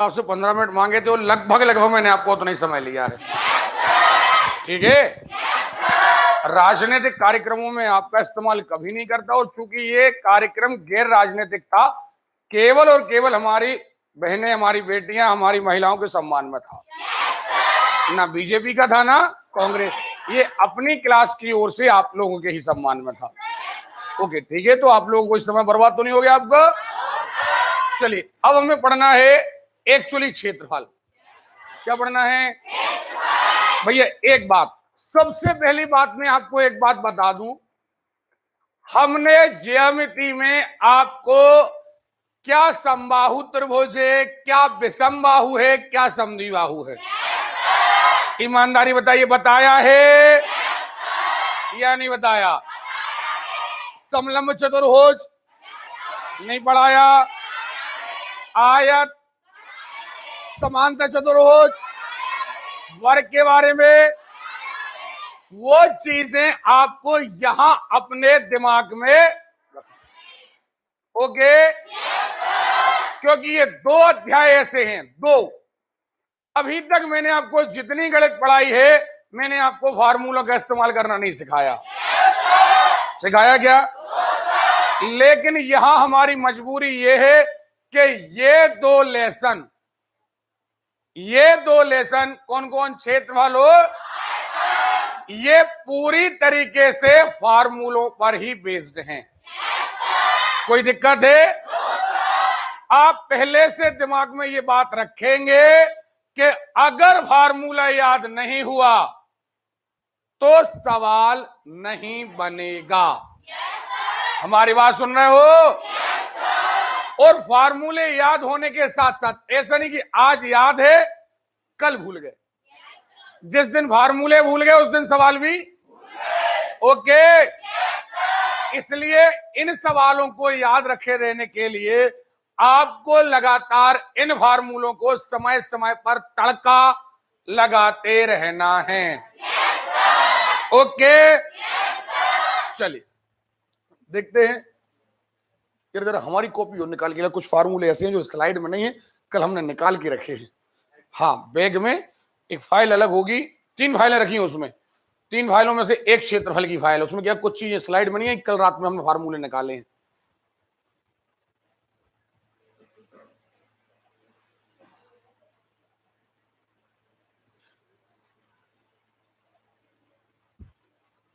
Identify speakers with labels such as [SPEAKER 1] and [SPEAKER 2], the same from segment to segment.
[SPEAKER 1] आपसे 15 मिनट मांगे थे, लगभग मैंने आपको उतना ही समय लिया है। ठीक है। राजनीतिक कार्यक्रमों में आपका इस्तेमाल कभी नहीं करता, और चूंकि ये कार्यक्रम गैर राजनीतिक था, केवल और केवल हमारी बहनें, हमारी बेटियां, हमारी महिलाओं के सम्मान में था। ना बीजेपी का था, ना कांग्रेस। ये अपनी क्लास की ओर से आप लोगों के ही सम्मान में था। ओके, ठीक है। तो आप लोगों को इस समय बर्बाद तो नहीं हो गया आपका? चलिए, अब हमें पढ़ना है एक्चुअली क्षेत्रफल। क्या पढ़ना है भैया? एक बात, सबसे पहली बात मैं आपको एक बात बता दूं, हमने ज्यामिति में आपको क्या समबाहु त्रिभुज है, क्या विषमबाहु है, क्या समद्विबाहु है, ईमानदारी बताइए, बताया है या नहीं बताया? समलंब चतुर्भुज नहीं पढ़ाया, आयत, समांतर चतुर्भुज, वर्ग के बारे में वो चीजें आपको यहां अपने दिमाग में, ओके? क्योंकि ये 2 अध्याय ऐसे हैं, 2। अभी तक मैंने आपको जितनी गणित पढ़ाई है, मैंने आपको फार्मूलों का इस्तेमाल करना नहीं सिखाया। सिखाया क्या? लेकिन यहां हमारी मजबूरी ये है कि ये दो लेसन कौन कौन क्षेत्रफल हो, ये पूरी तरीके से फार्मूलों पर ही बेस्ड हैं। कोई दिक्कत है? आप पहले से दिमाग में ये बात रखेंगे कि अगर फार्मूला याद नहीं हुआ तो सवाल नहीं बनेगा। हमारी बात सुन रहे हो? और फार्मूले याद होने के साथ साथ ऐसा नहीं कि आज याद है कल भूल गए। जिस दिन फार्मूले भूल गए उस दिन सवाल भी। ओके, इसलिए इन सवालों को याद रखे रहने के लिए आपको लगातार इन फार्मूलों को समय समय पर तड़का लगाते रहना है। ओके, चलिए देखते हैं। जरा हमारी कॉपी और निकाल के, कुछ फार्मूले ऐसे हैं जो स्लाइड में नहीं है, कल हमने निकाल के रखे हैं। हाँ, बैग में एक फाइल अलग होगी, 3 फाइलें रखी हैं उसमें। 3 फाइलों में से एक क्षेत्रफल की फाइल, उसमें क्या कुछ चीजें स्लाइड में नहीं है, कल रात में हमने फार्मूले निकाले हैं।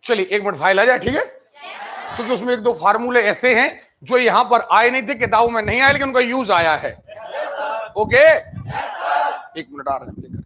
[SPEAKER 1] चलिए 1 मिनट, फाइल आ जाए, ठीक है? क्योंकि उसमें 1-2 फार्मूले ऐसे हैं जो यहां पर आए नहीं थे, किताबों में नहीं आए, लेकिन उनका यूज आया है। ओके, 1 मिनट आ रहे हैं लेकर।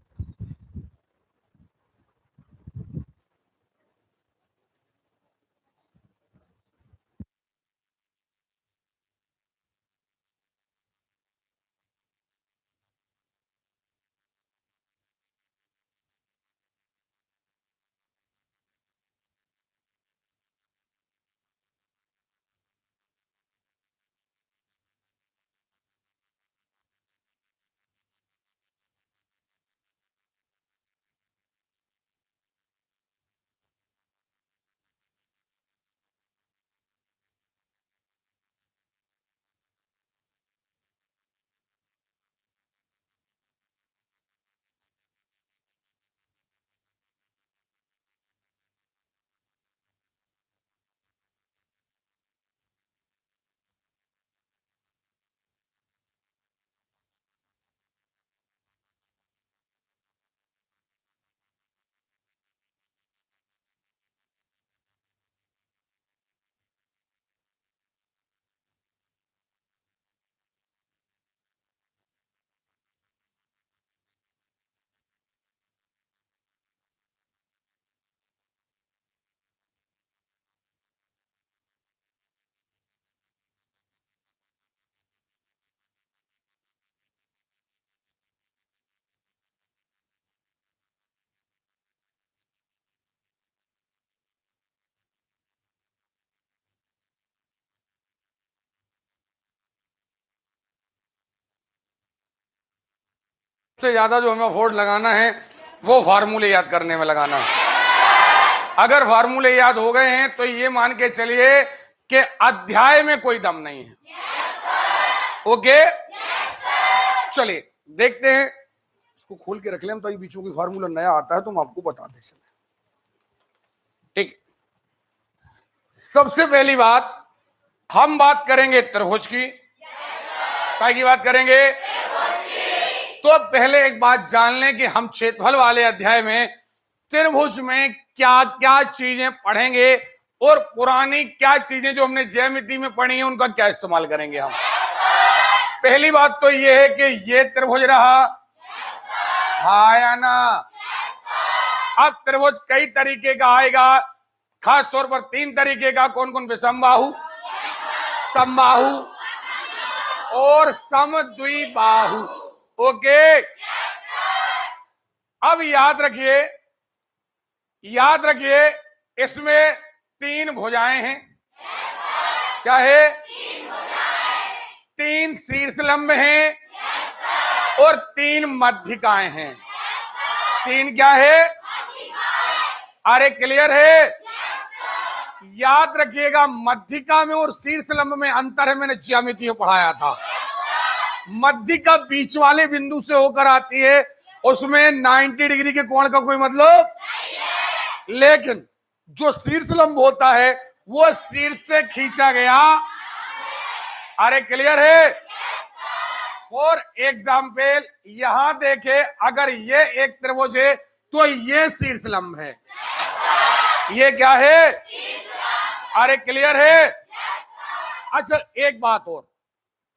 [SPEAKER 1] सबसे ज्यादा जो हमें अफोर्ड लगाना है वो फार्मूले याद करने में लगाना है। अगर फार्मूले याद हो गए हैं तो ये मान के चलिए कि अध्याय में कोई दम नहीं है। ओके, चलिए देखते हैं, इसको खोल के रख लें हम, तो ये बीच में कोई फार्मूला नया आता है तो हम आपको बताते चले। ठीक, सबसे पहली बात हम बात करेंगे त्रिभुज की। काय की बात करेंगे? तो पहले एक बात जान लें कि हम क्षेत्रफल वाले अध्याय में त्रिभुज में क्या क्या चीजें पढ़ेंगे और पुरानी क्या चीजें जो हमने ज्यामिति में पढ़ी है उनका क्या इस्तेमाल करेंगे हम। पहली बात तो ये है कि ये त्रिभुज रहा, हाँ या ना। अब त्रिभुज कई तरीके का आएगा, खास तौर पर 3 तरीके का। कौन कौन? विषमबाहु, समबाहु और समद्विबाहु। ओके, अब याद रखिए इसमें 3 भुजाएं हैं। क्या है? 3 शीर्षलंब हैं और 3 मध्यिकाएं हैं। 3 क्या है? अरे क्लियर है? याद रखिएगा, मध्यिका में और शीर्षलंब में अंतर है, मैंने ज्यामिति में पढ़ाया था। मध्यिका बीच वाले बिंदु से होकर आती है, उसमें 90 डिग्री के कोण का कोई मतलब, लेकिन जो शीर्षलंब होता है वो शीर्ष से खींचा गया। अरे क्लियर है? फॉर एग्जाम्पल यहां देखे, अगर ये एक त्रिभुज है तो ये शीर्षलंब है। ये क्या है? अरे क्लियर है? अच्छा, एक बात और,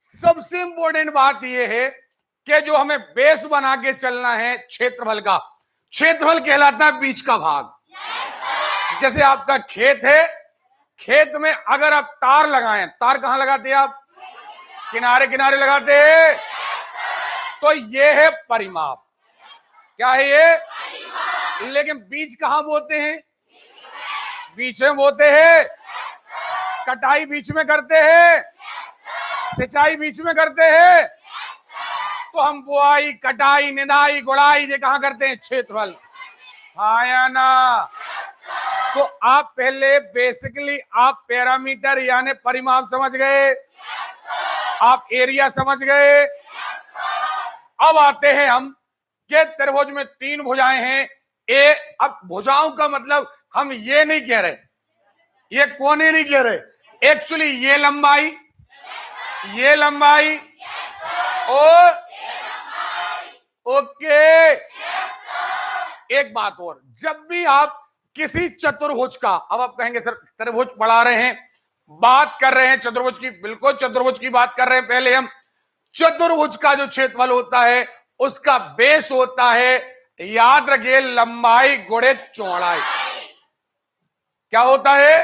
[SPEAKER 1] सबसे इंपॉर्टेंट बात यह है कि जो हमें बेस बना के चलना है क्षेत्रफल का, क्षेत्रफल कहलाता है बीच का भाग। जैसे आपका खेत है, खेत में अगर आप तार लगाएं, तार कहां लगाते हैं आप? किनारे किनारे लगाते हैं, तो ये है परिमाप। क्या है ये? लेकिन बीज कहां बोते हैं? बीच में बोते हैं। कटाई बीच में करते हैं, सिंचाई बीच में करते हैं। तो हम बुआई, कटाई, निदाई, गुड़ाई ये कहां करते हैं? क्षेत्रफल, हाँ या ना। तो आप पहले बेसिकली आप पैरामीटर यानी परिमाप समझ गए, आप एरिया समझ गए। अब आते हैं हम कि त्रिभुज में 3 भुजाएं हैं। अब भुजाओं का मतलब हम ये नहीं कह रहे, ये कोने नहीं कह रहे, एक्चुअली ये लंबाई और ओके। एक बात और, जब भी आप किसी चतुर्भुज का, अब आप कहेंगे सर त्रिभुज पढ़ा रहे हैं, बात कर रहे हैं चतुर्भुज की, बिल्कुल चतुर्भुज की बात कर रहे हैं। पहले हम चतुर्भुज का जो क्षेत्रफल होता है उसका बेस होता है, याद रखिए, लंबाई गुणे चौड़ाई। क्या होता है?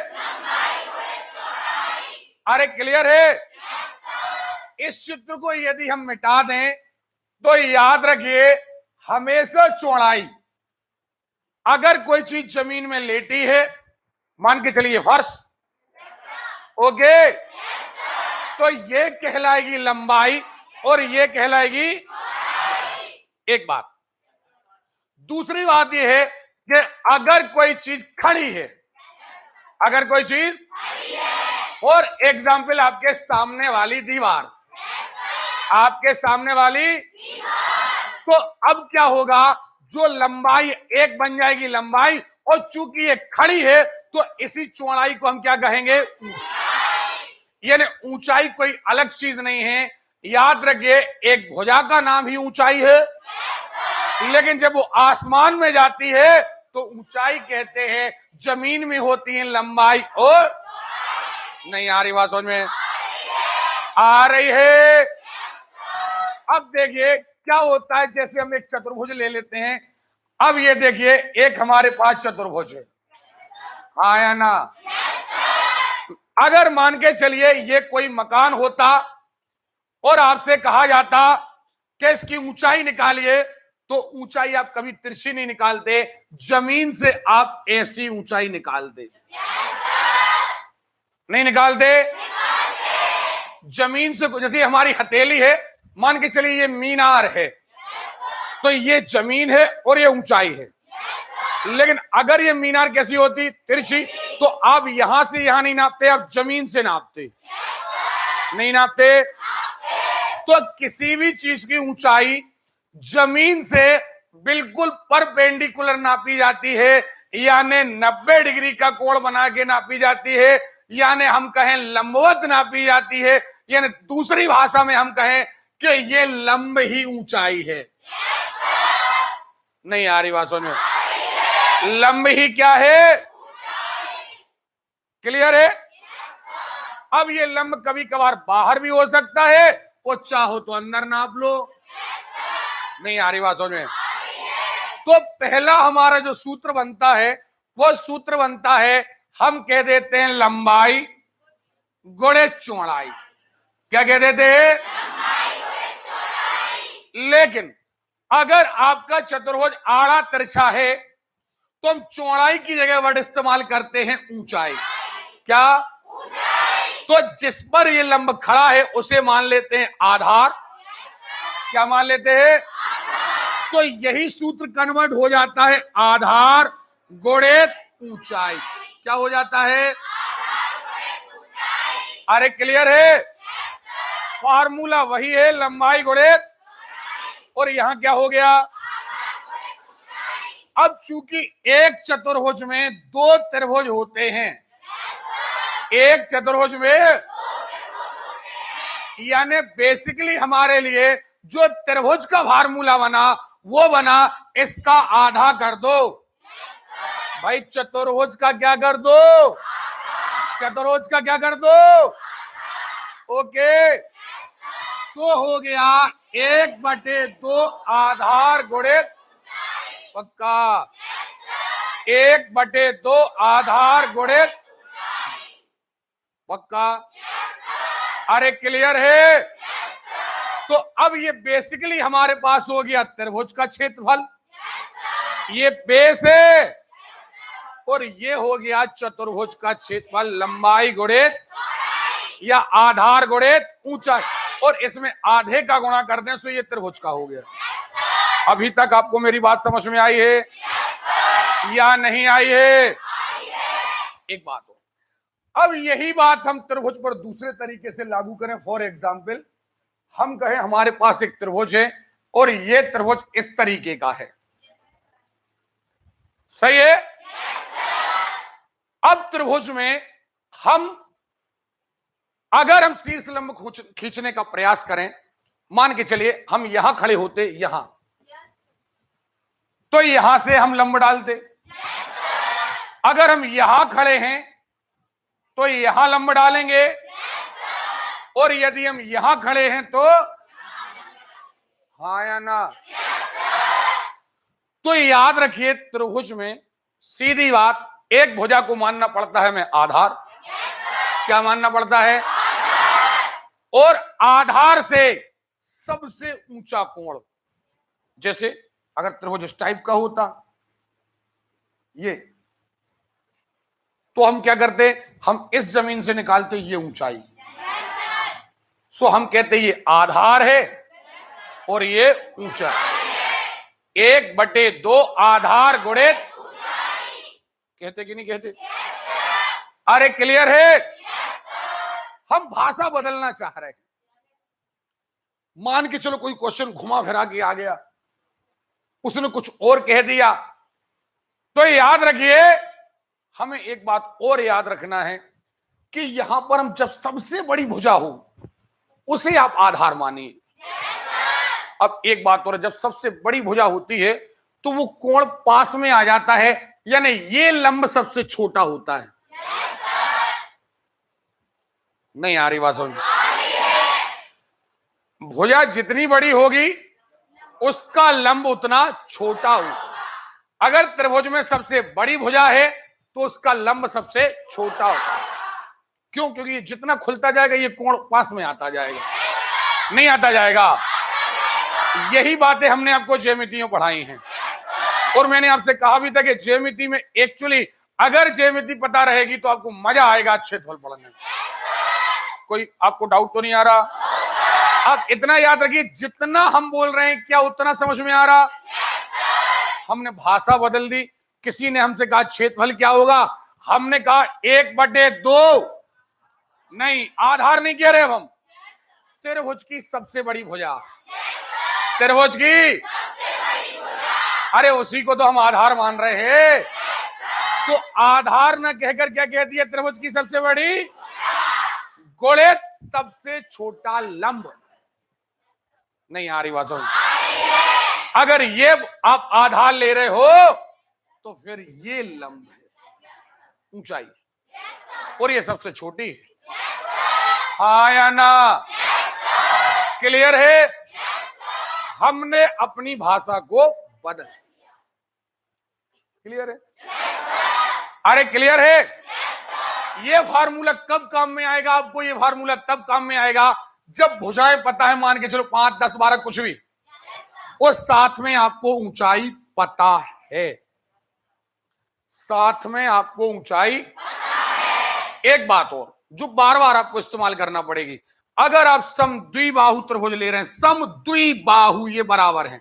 [SPEAKER 1] अरे क्लियर है? इस चित्र को यदि हम मिटा दें तो याद रखिए, हमेशा चौड़ाई, अगर कोई चीज जमीन में लेटी है, मान के चलिए फर्श, ओके, तो ये कहलाएगी लंबाई और ये कहलाएगी। एक बात, दूसरी बात यह है कि अगर कोई चीज खड़ी है, अगर कोई चीज, और एग्जाम्पल आपके सामने वाली दीवार, आपके सामने वाली, तो अब क्या होगा, जो लंबाई एक बन जाएगी लंबाई, और चूंकि ये खड़ी है तो इसी चौड़ाई को हम क्या कहेंगे? यानी ऊंचाई कोई अलग चीज नहीं है। याद रखिए, एक भुजा का नाम ही ऊंचाई है, लेकिन जब वो आसमान में जाती है तो ऊंचाई कहते हैं, जमीन में होती है लंबाई और। नहीं आ रही बात समझ में? आ रही है? अब देखिए क्या होता है, जैसे हम एक चतुर्भुज ले लेते हैं। अब ये देखिए, एक हमारे पास चतुर्भुज है, हाँ या ना। अगर मान के चलिए ये कोई मकान होता और आपसे कहा जाता कि इसकी ऊंचाई निकालिए, तो ऊंचाई आप कभी तिरछी नहीं निकालते, जमीन से आप ऐसी ऊंचाई निकालते, नहीं निकालते? जमीन से, जैसे हमारी हथेली है, मान के चलिए ये मीनार है, तो ये जमीन है और ये ऊंचाई है। लेकिन अगर ये मीनार कैसी होती? तिरछी, तो आप यहां से यहां नहीं नापते, आप जमीन से नापते, नहीं नापते? तो किसी भी चीज की ऊंचाई जमीन से बिल्कुल परपेंडिकुलर नापी जाती है, यानी 90 डिग्री का कोण बना के नापी जाती है, यानी हम कहें लंबवत नापी जाती है, यानी दूसरी भाषा में हम कहें कि ये लंब ही ऊंचाई है। नहीं आ रही बात समझ में? लंब ही क्या है? क्लियर है? अब ये लंब कभी कभार बाहर भी हो सकता है, वो चाहो तो अंदर नाप लो। नहीं आ रही बात समझ में? तो पहला हमारा जो सूत्र बनता है वो सूत्र बनता है, हम कह देते हैं लंबाई गुणे चौड़ाई। क्या कह देते हैं? लेकिन अगर आपका चतुर्भुज आड़ा तिरछा है तो हम चौड़ाई की जगह वर्ड इस्तेमाल करते हैं ऊंचाई। क्या? तो जिस पर ये लंब खड़ा है उसे मान लेते हैं आधार। क्या मान लेते हैं? तो यही सूत्र कन्वर्ट हो जाता है आधार गुणित ऊंचाई। क्या हो जाता है? अरे क्लियर है? फार्मूला वही है, लंबाई गुणित, और यहां क्या हो गया? अब चूंकि एक चतुर्भुज में दो त्रिभुज होते हैं, एक चतुर्भुज में, यानी बेसिकली हमारे लिए जो त्रिभुज का फार्मूला बना वो बना इसका आधा कर दो। भाई चतुर्भुज का क्या कर दो? चतुर्भुज का क्या कर दो? ओके, सो हो गया 1/2 आधार गुणित, पक्का 1/2 आधार गुणित, पक्का। अरे क्लियर है? तो अब ये बेसिकली हमारे पास हो गया त्रिभुज का क्षेत्रफल, ये बेस है, और ये हो गया चतुर्भुज का क्षेत्रफल, लंबाई गुणित या आधार गुणित ऊंचाई, और इसमें आधे का गुणा कर दें तो ये त्रिभुज का हो गया। अभी तक आपको मेरी बात समझ में आई है या नहीं आई है? एक बात हो, अब यही बात हम त्रिभुज पर दूसरे तरीके से लागू करें। फॉर एग्जाम्पल, हम कहें हमारे पास एक त्रिभुज है और ये त्रिभुज इस तरीके का है, सही है? अब त्रिभुज में अगर हम शीर्ष लंब खींचने का प्रयास करें, मान के चलिए हम यहां खड़े होते, यहां, तो यहां से हम लंब डालते। अगर हम यहां खड़े हैं तो यहां लंब डालेंगे, और यदि हम यहां खड़े हैं तो, हाँ या ना? तो याद रखिए त्रिभुज में सीधी बात, एक भुजा को मानना पड़ता है हमें आधार। क्या मानना पड़ता है? और आधार से सबसे ऊंचा कोण, जैसे अगर त्रिभुज इस टाइप का होता ये, तो हम क्या करते? हम इस जमीन से निकालते ये ऊंचाई, सो हम कहते ये आधार है और ये ऊंचा। 1/2 आधार गुणित, कहते कि नहीं कहते? अरे क्लियर है? हम भाषा बदलना चाह रहे हैं। मान के चलो कोई क्वेश्चन घुमा फिरा के आ गया, उसने कुछ और कह दिया, तो याद रखिए हमें एक बात और याद रखना है कि यहां पर हम जब सबसे बड़ी भुजा हो उसे आप आधार मानिए। अब एक बात और, जब सबसे बड़ी भुजा होती है तो वो कोण पास में आ जाता है, यानी ये लंब सबसे छोटा होता है। नहीं आ रही बात समझ? भुजा जितनी बड़ी होगी उसका लंब उतना छोटा हो। अगर त्रिभुज में सबसे बड़ी भुजा है तो उसका लंब सबसे छोटा हो। क्यों? क्योंकि जितना खुलता जाएगा ये कोण पास में आता जाएगा, नहीं आता जाएगा। यही बातें हमने आपको ज्यामिति में पढ़ाई हैं, और मैंने आपसे कहा भी था कि ज्यामिति में एक्चुअली अगर ज्यामिति पता रहेगी तो आपको मजा आएगा क्षेत्रफल पढ़ने में। कोई आपको डाउट तो नहीं आ रहा? आप इतना याद रखिए, जितना हम बोल रहे हैं क्या उतना समझ में आ रहा? हमने भाषा बदल दी। किसी ने हमसे कहा क्षेत्रफल क्या होगा, हमने कहा 1/2, नहीं आधार नहीं कह रहे हम, त्रिभुज की सबसे बड़ी भुजा। त्रिभुज की, अरे उसी को तो हम आधार मान रहे हैं। तो आधार न कहकर क्या कहती है त्रिभुज की सबसे बड़ी, गुणित सबसे छोटा लंब। नहीं आ रही बात समझ? अगर ये आप आधार ले रहे हो तो फिर ये लंब है ऊंचाई, और ये सबसे छोटी है। हाँ या ना? क्लियर है? हमने अपनी भाषा को बदल। क्लियर है? अरे क्लियर है? ये फार्मूला कब काम में आएगा आपको? ये फार्मूला तब काम में आएगा जब भुजाएं पता है, मान के चलो 5, 10, 12 कुछ भी, और साथ में आपको ऊंचाई पता है। साथ में आपको ऊंचाई। एक बात और जो बार बार आपको इस्तेमाल करना पड़ेगी, अगर आप समद्विबाहु त्रिभुज ले रहे हैं, समद्विबाहु ये बराबर है,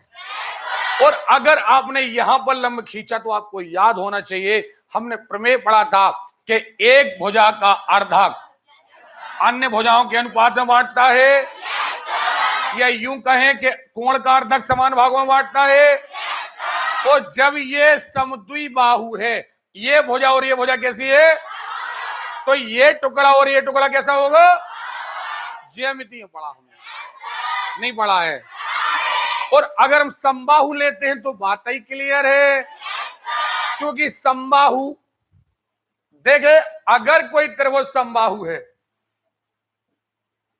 [SPEAKER 1] और अगर आपने यहां पर लंब खींचा तो आपको याद होना चाहिए, हमने प्रमेय पढ़ा था कि एक भुजा का अर्धक अन्य भुजाओं के अनुपात में बांटता है, या यूं कहें कि कोण का अर्धक समान भागों में बांटता है। तो जब ये समद्विबाहु है, ये भुजा और ये भुजा कैसी है, तो ये टुकड़ा और ये टुकड़ा कैसा होगा? ज्यामिति में पढ़ा हमने, नहीं पढ़ा है? और अगर हम समबाहु लेते हैं तो बात ही क्लियर है, क्योंकि समबाहु, देखे अगर कोई त्रिभुज समबाहु है,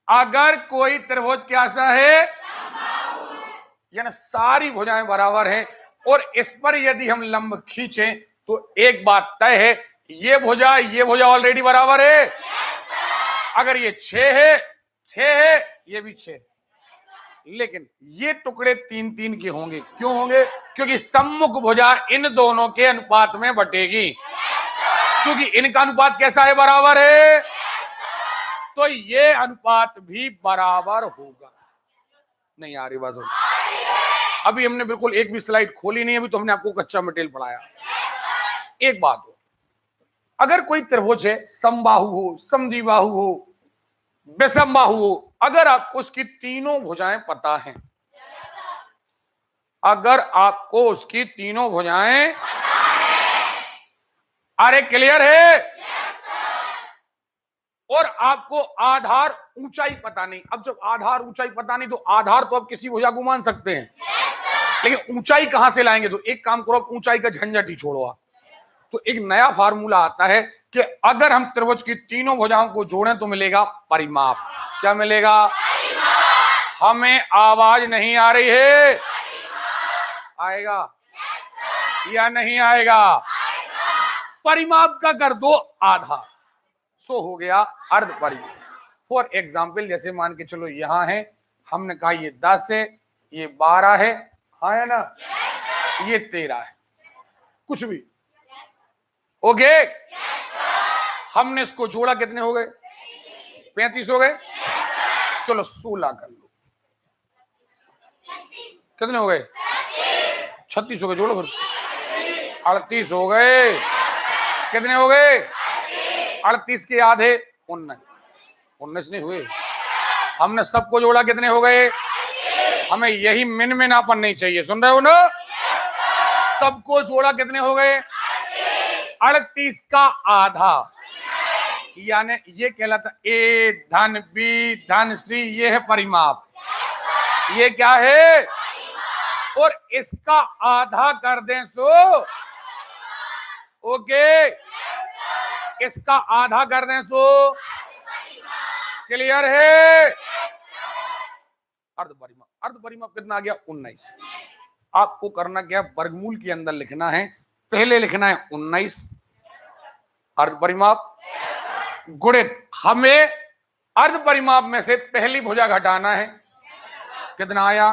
[SPEAKER 1] अगर कोई त्रिभुज कैसा है, यानी सारी भुजाएं बराबर हैं, और इस पर यदि हम लंब खींचें तो एक बात तय है, ये भुजा ऑलरेडी बराबर है। अगर ये 6 है, ये भी 6, लेकिन ये टुकड़े 3-3 के होंगे। क्यों होंगे? क्योंकि सम्मुख भुजा इन दोनों के अनुपात में बटेगी, क्योंकि इनका अनुपात कैसा है? बराबर है। तो ये अनुपात भी बराबर होगा। नहीं आ रही बात? अभी हमने बिल्कुल एक भी स्लाइड खोली नहीं, अभी तो हमने आपको कच्चा मटेरियल पढ़ाया। एक बात हो, अगर कोई त्रिभुज है, समबाहु हो, समद्विबाहु हो, विषमबाहु हो, अगर आपको उसकी तीनों भुजाएं पता हैं, अगर आपको उसकी तीनों भुजाएं, अरे क्लियर है? और आपको आधार ऊंचाई पता नहीं। अब जब आधार ऊंचाई पता नहीं, तो आधार तो आप किसी भुजा को मान सकते हैं, लेकिन ऊंचाई कहां से लाएंगे? तो एक काम करो, ऊंचाई का झंझट ही छोड़ो आप। तो एक नया फार्मूला आता है कि अगर हम त्रिभुज की तीनों भुजाओं को जोड़ें तो मिलेगा परिमाप। क्या मिलेगा? हमें आवाज नहीं आ रही है? आएगा या नहीं आएगा? परिमाप का कर दो आधा, सो हो गया अर्ध परिमाप। फॉर एग्जाम्पल, जैसे मान के चलो यहां है, हमने कहा ये 10 है, ये 12 है, हाँ है ना, ये 13 है, कुछ भी ओके। हमने इसको जोड़ा, कितने हो गए? 35 हो गए। चलो 16 कर लो, कितने हो गए? 36 हो गए। जोड़ो फिर, 38 हो गए। कितने हो गए? 38 के आधे 19 नहीं हुए। हमने सबको जोड़ा, कितने हो गए? हमें यही मिनमिनापन नहीं चाहिए, सुन रहे हो ना? सबको जोड़ा, कितने हो गए? 38 का आधा, यानी ये कहलाता ए धन बी धन सी, ये है परिमाप। ये क्या है? और इसका आधा कर दें सो ओके, इसका आधा कर दें सो क्लियर है? अर्ध परिमाप। अर्ध परिमाप कितना आ गया? 19। आपको करना क्या? वर्गमूल के अंदर लिखना है, पहले लिखना है 19 अर्ध परिमाप गुणित, हमें अर्ध परिमाप में से पहली भुजा घटाना है, कितना आया?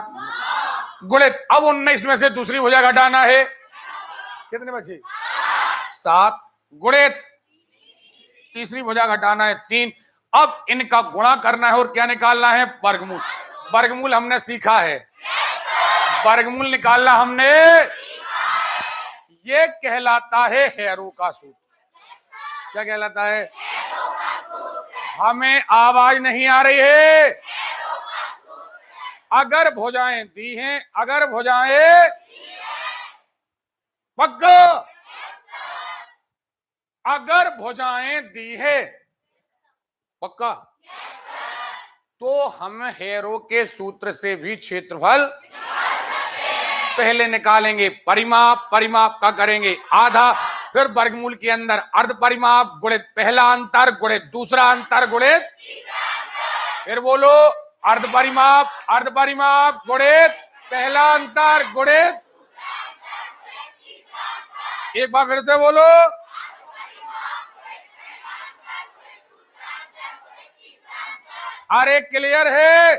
[SPEAKER 1] गुणित, अब 19 में से दूसरी भुजा घटाना है, कितने बचे? 7, गुणित तीसरी भुजा घटाना है 3। अब इनका गुणा करना है और क्या निकालना है? वर्गमूल। वर्गमूल हमने सीखा है, वर्गमूल निकालना हमने, ये कहलाता है हेरो का सूत्र। क्या कहलाता है? हमें आवाज नहीं आ रही है? अगर भुजाएं दी हैं, अगर भुजाएं पक्का, अगर भुजाएं दी है पक्का, तो हम हेरो के सूत्र से भी क्षेत्रफल पहले निकालेंगे। परिमाप, परिमाप का करेंगे आधा, फिर वर्गमूल के अंदर अर्ध परिमाप गुणित पहला अंतर गुणित दूसरा अंतर गुणित, फिर बोलो अर्ध परिमाप, अर्ध परिमाप गुणित पहला अंतर गुणित, एक बार फिर से बोलो, अरे क्लियर है?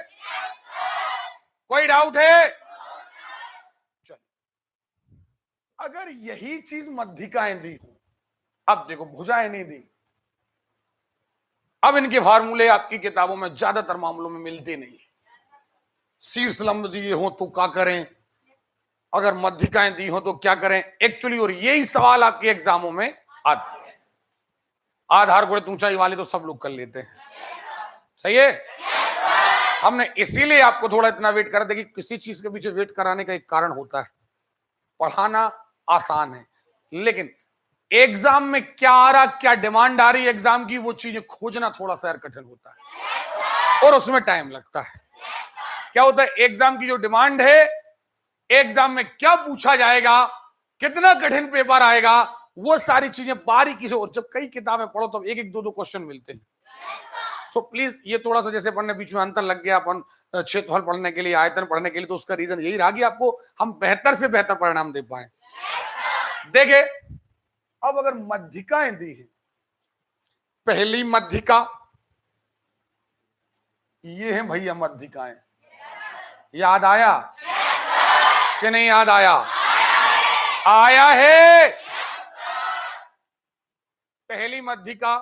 [SPEAKER 1] कोई डाउट है? चलो, अगर यही चीज मध्यिकाएं दी हो, अब देखो भुजाएं नहीं दी, अब इनके फार्मूले आपकी किताबों में ज्यादातर मामलों में मिलते नहीं। शीर्ष लंब दिए हो तो क्या करें, अगर मध्यिकाएं दी हो तो क्या करें एक्चुअली, और यही सवाल आपके एग्जामों में आते हैं। आधार गुणित ऊंचाई वाले तो सब लोग कर लेते हैं, सही है? हमने इसीलिए आपको थोड़ा इतना वेट कर दे कि किसी चीज के पीछे वेट कराने का एक कारण होता है। पढ़ाना आसान है, लेकिन एग्जाम में क्या आ रहा, क्या डिमांड आ रही है एग्जाम की, वो चीजें खोजना थोड़ा सा कठिन होता है और उसमें टाइम लगता है। क्या होता है, एग्जाम की जो डिमांड है, एग्जाम में क्या पूछा जाएगा, कितना कठिन पेपर आएगा, वो सारी चीजें बारीकी से, और जब कई किताबें पढ़ो तब एक एक दो दो क्वेश्चन मिलते हैं। सो प्लीज ये थोड़ा सा, जैसे पढ़ने बीच में अंतर लग गया अपन क्षेत्रफल पढ़ने के लिए, आयतन पढ़ने के लिए, तो उसका रीजन यही रहा कि आपको हम बेहतर से बेहतर परिणाम दे पाए। देखे, अब अगर मध्यिकाएं दी है, पहली मध्यिका ये है भैया मध्यिकाएं, याद आया कि नहीं याद आया? आया है। पहली मध्यिका,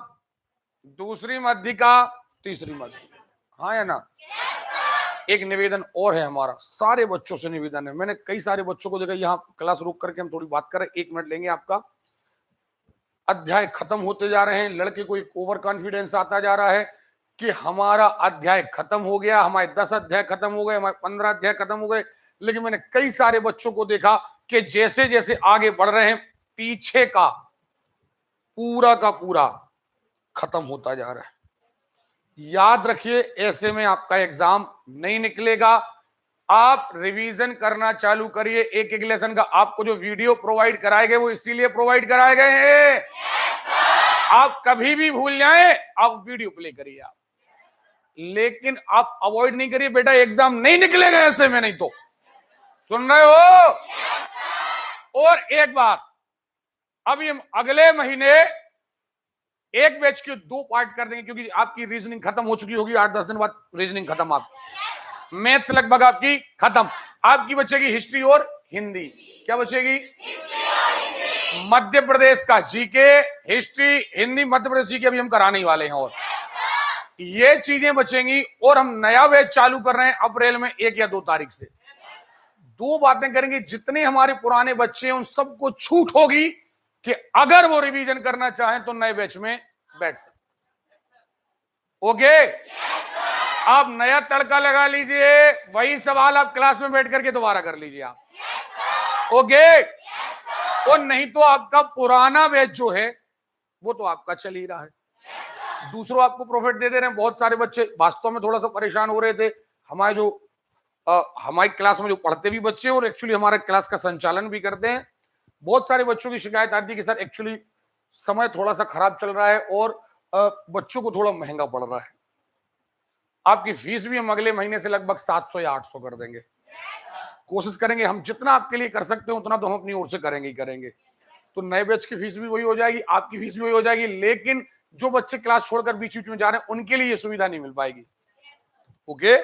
[SPEAKER 1] दूसरी मध्यिका, तीसरी मध्यिका, हाँ या ना? एक निवेदन और है हमारा, सारे बच्चों से निवेदन है, मैंने कई सारे बच्चों को देखा, यहां क्लास रोक करके हम थोड़ी बात कर रहे हैं, 1 मिनट लेंगे आपका। अध्याय खत्म होते जा रहे हैं, लड़के को एक ओवर कॉन्फिडेंस आता जा रहा है कि हमारा अध्याय खत्म हो गया, हमारे 10 अध्याय खत्म हो गए, हमारे 15 अध्याय खत्म हो गए। लेकिन मैंने कई सारे बच्चों को देखा कि जैसे जैसे आगे बढ़ रहे हैं, पीछे का पूरा खत्म होता जा रहा है। याद रखिए, ऐसे में आपका एग्जाम नहीं निकलेगा। आप रिवीजन करना चालू करिए, एक एक लेसन का। आपको जो वीडियो प्रोवाइड कराए गए वो इसीलिए प्रोवाइड कराए गए हैं। आप कभी भी भूल जाएं, आप वीडियो प्ले करिए आप, लेकिन आप अवॉइड नहीं करिए। बेटा एग्जाम नहीं निकलेगा ऐसे में, नहीं तो। सुन रहे हो? और एक बात, अभी हम अगले महीने एक बैच के 2 पार्ट कर देंगे, क्योंकि आपकी रीजनिंग खत्म हो चुकी होगी। 8-10 दिन बाद रीजनिंग खत्म, आप मैथ्स लगभग आपकी खत्म। आपकी बचेगी हिस्ट्री और हिंदी। क्या बचेगी? मध्य प्रदेश का GK, history, Hindi, Madhya Pradesh GK अभी हम कराने ही वाले हैं, और ये चीजें बचेंगी। और हम नया बैच चालू कर रहे हैं अप्रैल में 1 या 2 तारीख से। 2 बातें करेंगे, जितने हमारे पुराने बच्चे हैं उन सबको छूट होगी कि अगर वो रिवीजन करना चाहें तो नए बैच में बैठ सकते। ओके? आप नया तड़का लगा लीजिए, वही सवाल आप क्लास में बैठ करके दोबारा कर लीजिए आप। ओके? और नहीं तो आपका पुराना बैच जो है वो तो आपका चल ही रहा है, दूसरों आपको प्रॉफिट दे दे रहे हैं। बहुत सारे बच्चे वास्तव में थोड़ा सा परेशान हो रहे थे। हमारे जो हमारी क्लास में जो पढ़ते भी बच्चे हैं और एक्चुअली हमारे क्लास का संचालन भी करते हैं, बहुत सारे बच्चों की शिकायत आती है कि सर एक्चुअली समय थोड़ा सा खराब चल रहा है और बच्चों को थोड़ा महंगा पड़ रहा है। आपकी फीस भी हम अगले महीने से लगभग 700 या 800 कर देंगे। कोशिश करेंगे, हम जितना आपके लिए कर सकते हो उतना तो हम अपनी ओर से करेंगे ही करेंगे। तो नए बैच की फीस भी वही हो जाएगी, आपकी फीस भी वही हो जाएगी, लेकिन जो बच्चे क्लास छोड़कर बीच बीच में जा रहे हैं उनके लिए ये सुविधा नहीं मिल पाएगी। ओके?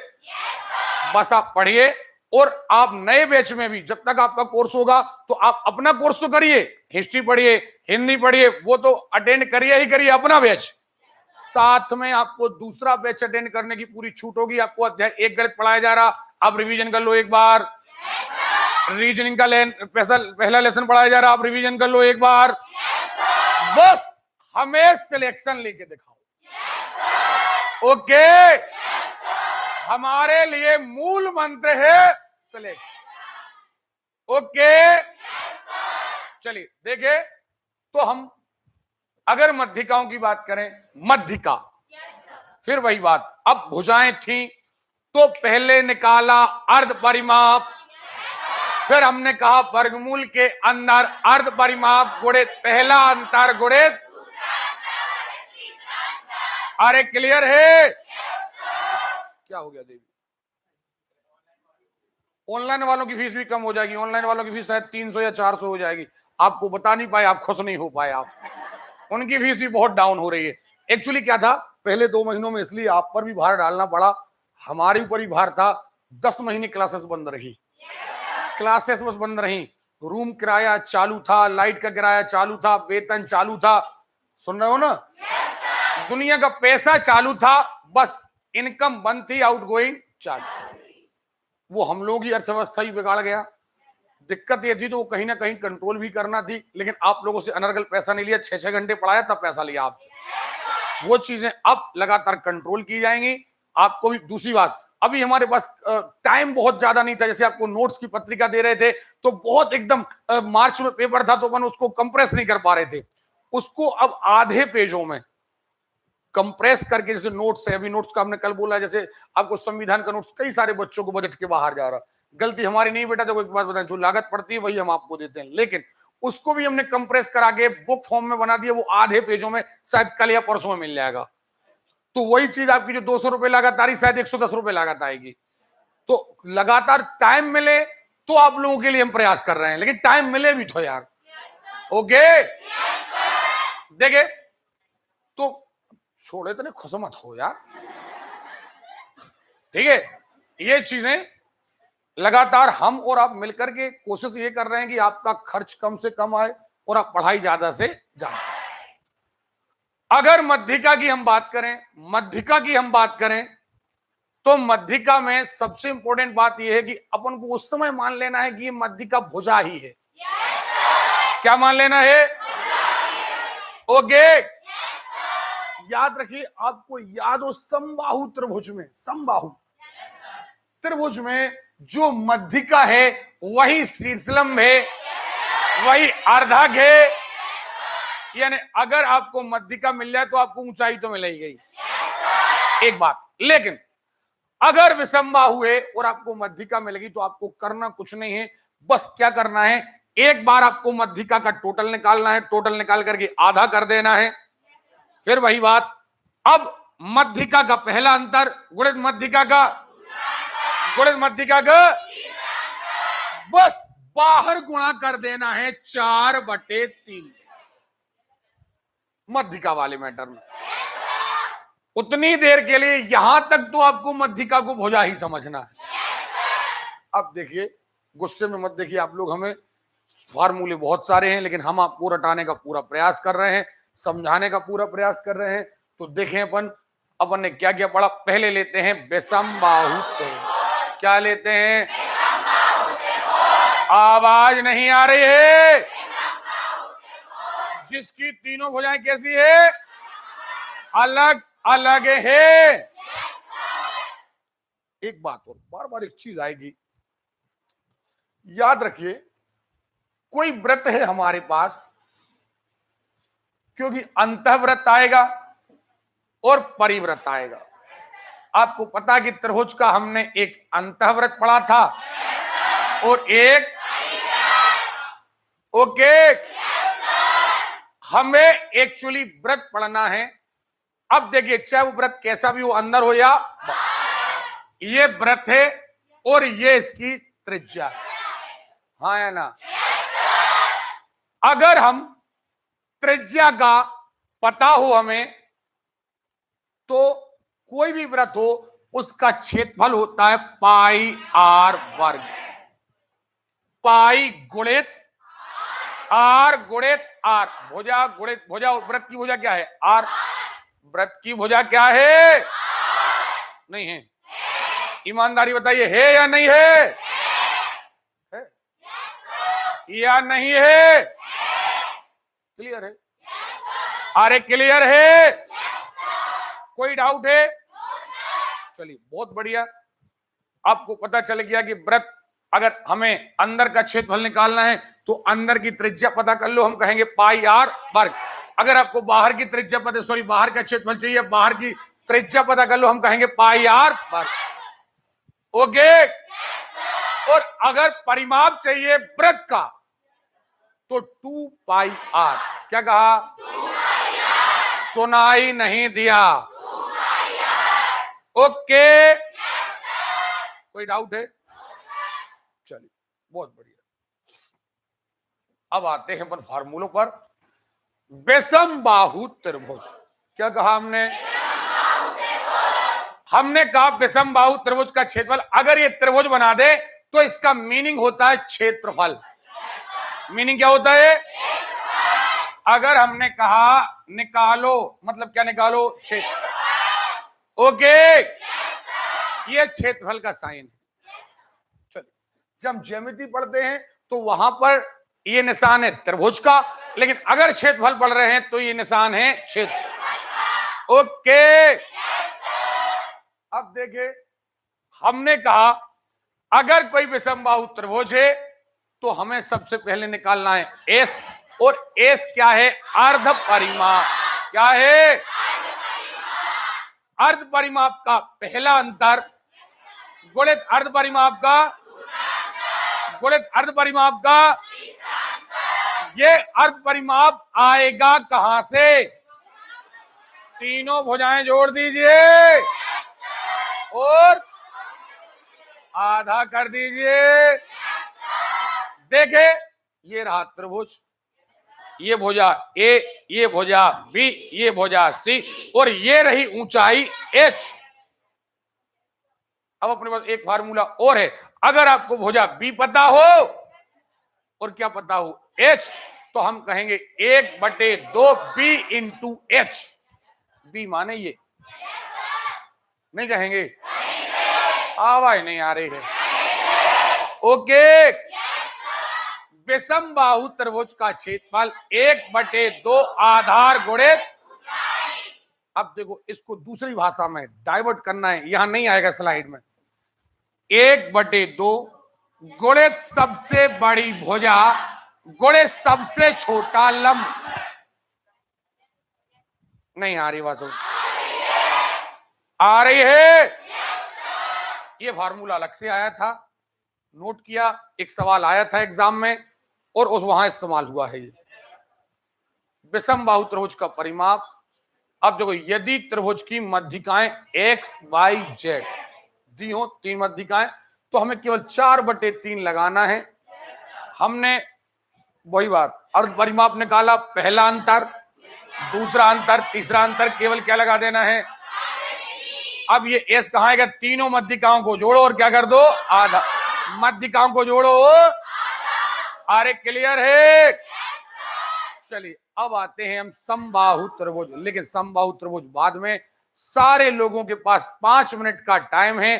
[SPEAKER 1] बस आप पढ़िए, और आप नए बैच में भी जब तक आपका कोर्स होगा तो आप अपना कोर्स तो करिए, हिस्ट्री पढ़िए, हिंदी पढ़िए, वो तो अटेंड करिए ही करिए अपना बैच। साथ में आपको दूसरा बैच अटेंड करने की पूरी छूट होगी। आपको अध्याय 1 गणित पढ़ाया जा रहा, आप रिवीजन कर लो एक बार। रीजनिंग का पहला लेसन पढ़ाया जा रहा, आप रिवीजन कर लो एक बार। बस हमें सिलेक्शन लेके दिखाओ। ओके? हमारे लिए मूल मंत्र है सिलेक्शन। ओके, चलिए देखे तो हम अगर मध्यिकाओं की बात करें, मध्यिका, फिर वही बात, अब भुजाएं थी तो पहले निकाला अर्ध परिमाप, फिर हमने कहा वर्गमूल के अंदर अर्ध परिमाप गुणित पहला अंतर गुणित, अरे क्लियर है? क्या हो गया देवी? ऑनलाइन वालों की फीस भी कम हो जाएगी, ऑनलाइन वालों की फीस शायद 300 या 400 हो जाएगी। आपको बता नहीं पाए, आप खुश नहीं हो पाए, आप उनकी फीस भी बहुत डाउन हो रही है। एक्चुअली क्या था, पहले 2 महीनों में इसलिए आप पर भी भार डालना पड़ा, हमारे ऊपर भी भार था। 10 महीने क्लासेस बंद रही, क्लासेस बस बंद रही, रूम किराया चालू था, लाइट का किराया चालू था, वेतन चालू था, सुन रहे हो ना? दुनिया का पैसा चालू था, बस इनकम बंद थी, आउटगोइंग चालू। वो हम लोग ही अर्थव्यवस्था ही बिगाड़ गया। दिक्कत ये थी तो वो कहीं ना कहीं कंट्रोल भी करना थी, लेकिन आप लोगों से अनर्गल पैसा नहीं लिया, 6-6 घंटे पढ़ाया तब पैसा लिया आपसे। वो चीजें अब लगातार कंट्रोल की जाएंगी। आपको भी दूसरी बात, अभी हमारे पास टाइम बहुत ज्यादा नहीं था, जैसे आपको नोट्स की पत्रिका दे रहे थे तो बहुत एकदम मार्च में पेपर था तो अपन उसको कंप्रेस नहीं कर पा रहे थे, उसको अब आधे पेजों में कंप्रेस करके, जैसे नोट्स है, अभी नोट्स का हमने कल बोला, जैसे आपको संविधान का नोट्स कई सारे बच्चों को बजट के बाहर जा रहा, गलती हमारी नहीं बेटा, देखो एक बात बताएं, जो लागत पड़ती है वही हम आपको देते हैं, लेकिन उसको भी हमने कंप्रेस करा के बुक फॉर्म में बना दिया, वो आधे पेजों में शायद कल या परसों में मिल जाएगा। तो वही चीज आपकी जो 200 रुपए लागत आ रही, शायद 110 रुपए लागत आएगी। तो लगातार टाइम मिले तो आप लोगों के लिए हम प्रयास कर रहे हैं, लेकिन टाइम मिले भी तो यार। ओके, देखे तो छोड़े तो नहीं, खुश मत हो यार, ठीक है? ये चीजें लगातार हम और आप मिलकर के कोशिश ये कर रहे हैं कि आपका खर्च कम से कम आए और आप पढ़ाई ज्यादा से ज्यादा। अगर मध्यिका की हम बात करें, मध्यिका की हम बात करें तो मध्यिका में सबसे इंपॉर्टेंट बात यह है कि अपन को उस समय मान लेना है कि ये मध्यिका भुजा ही है। क्या मान लेना है? ओके, याद रखिए, आपको याद हो समबाहु त्रिभुज में, समबाहु त्रिभुज में जो मध्यिका है वही शीर्षलंब है, वही अर्धक है, यानी अगर आपको मध्यिका मिल जाए तो आपको ऊंचाई तो मिल ही गई। एक बात, लेकिन अगर विषमबाहु है और आपको मध्यिका मिलेगी तो आपको करना कुछ नहीं है, बस क्या करना है, एक बार आपको मध्यिका का टोटल निकालना है, टोटल निकाल करके आधा कर देना है। फिर वही बात, अब मध्यिका का पहला अंतर गुणित मध्यिका का गुणित मध्यिका का, बस बाहर गुणा कर देना है 4/3 मध्यिका वाले मैटर में। उतनी देर के लिए यहां तक तो आपको मध्यिका को भुजा ही समझना है। अब देखिए, गुस्से में मत देखिए आप लोग, हमें फार्मूले बहुत सारे हैं, लेकिन हम आपको रटाने का पूरा प्रयास कर रहे हैं, समझाने का पूरा प्रयास कर रहे हैं। तो देखें अपन ने क्या क्या पढ़ा। पहले लेते हैं विषमबाहु त्रिभुज। क्या लेते हैं? आवाज नहीं आ रही है? जिसकी तीनों भुजाएं कैसी है? अलग अलग है। एक बात और, बार बार एक चीज आएगी, याद रखिए, कोई व्रत है हमारे पास, क्योंकि अंतःव्रत आएगा और परिव्रत आएगा। आपको पता कि त्रिभुज का हमने एक अंतःव्रत पढ़ा था और एक, ओके, हमें एक्चुअली व्रत पढ़ना है। अब देखिए, चाहे वो व्रत कैसा भी हो, अंदर हो या, ये व्रत है और ये इसकी त्रिज्या है, हाँ या ना? अगर हम त्रिज्या का पता हो हमें, तो कोई भी व्रत हो उसका क्षेत्रफल होता है पाई r वर्ग, पाई गुणित r गुणित r। भुजा गुणित भुजा, व्रत की भुजा क्या है? r। व्रत की भुजा क्या है? नहीं है? ईमानदारी बताइए, है या नहीं है? है या नहीं है? क्लियर है? अरे क्लियर है? कोई डाउट है? चलिए, बहुत बढ़िया। आपको पता चल गया कि वृत्त अगर हमें अंदर का क्षेत्रफल निकालना है तो अंदर की त्रिज्या पता कर लो, हम कहेंगे पाई आर वर्ग। अगर आपको बाहर की त्रिज्या पता, सॉरी बाहर का क्षेत्रफल चाहिए, बाहर की त्रिज्या पता कर लो, हम कहेंगे पाई आर वर्ग। ओके। और अगर परिमाप चाहिए वृत्त का तो 2 पाई आर। क्या कहा? सुनाई नहीं दिया। ओके। कोई डाउट है? चलिए, बहुत बढ़िया। अब आते हैं अपन फार्मूलों पर। विषम बाहु त्रिभुज। क्या कहा हमने? हमने कहा विषम बाहु त्रिभुज का क्षेत्रफल, अगर ये त्रिभुज बना दे तो इसका मीनिंग होता है क्षेत्रफल। मीनिंग क्या होता है? अगर हमने कहा निकालो, मतलब क्या निकालो? क्षेत्र। ओके, ये क्षेत्रफल का साइन है। चलिए, जब ज्यामिति पढ़ते हैं तो वहां पर ये निशान है त्रिभुज का, लेकिन अगर क्षेत्रफल पढ़ रहे हैं तो ये निशान है क्षेत्र। ओके। अब देखिए, हमने कहा अगर कोई विषमबाहु त्रिभुज है तो हमें सबसे पहले निकालना है एस, और एस क्या है? अर्ध परिमाप। क्या है? अर्ध परिमाप का पहला अंतर गुणित अर्ध परिमाप का गुणित अर्ध परिमाप का, ये अर्ध परिमाप आएगा कहां से? तीनों भुजाएं जोड़ दीजिए और आधा कर दीजिए। देखे, ये रहा त्रिभुज, ये भुजा ए, ये भुजा बी, ये भुजा सी, और ये रही ऊंचाई एच। अब अपने पास एक फार्मूला और है। अगर आपको भुजा बी पता हो और क्या पता हो? एच, तो हम कहेंगे 1/2 बी इंटू एच। बी माने ये, नहीं कहेंगे? आवाज नहीं आ रही है। ओके। विषम बाहु त्रिभुज का क्षेत्रफल 1/2 आधार गुणित, अब देखो इसको दूसरी भाषा में डाइवर्ट करना है, यहां नहीं आएगा स्लाइड में। 1/2 गुणित सबसे बड़ी भुजा गुणित सबसे छोटा लंब। नहीं आ रही बात? आ रही है। ये फार्मूला अलग से आया था, नोट किया, एक सवाल आया था एग्जाम में और उस वहां इस्तेमाल हुआ है ये विषम बाहु त्रिभुज का परिमाप। अब देखो, यदि त्रिभुज की मध्यिकाएं एक्स वाई जेड दी हो, 3 मध्यिकाएं, तो हमें केवल 4/3 लगाना है। हमने वही बात, अर्ध परिमाप निकाला, पहला अंतर, दूसरा अंतर, तीसरा अंतर, केवल क्या लगा देना है? अब ये एस कहां आएगा? तीनों मध्यिकाओं को जोड़ो और क्या कर दो? आधा। मध्यिकाओं को जोड़ो। अरे क्लियर है? चलिए, अब आते हैं हम समबाहु त्रिभुज, लेकिन समबाहु त्रिभुज बाद में। सारे लोगों के पास 5 मिनट का टाइम है,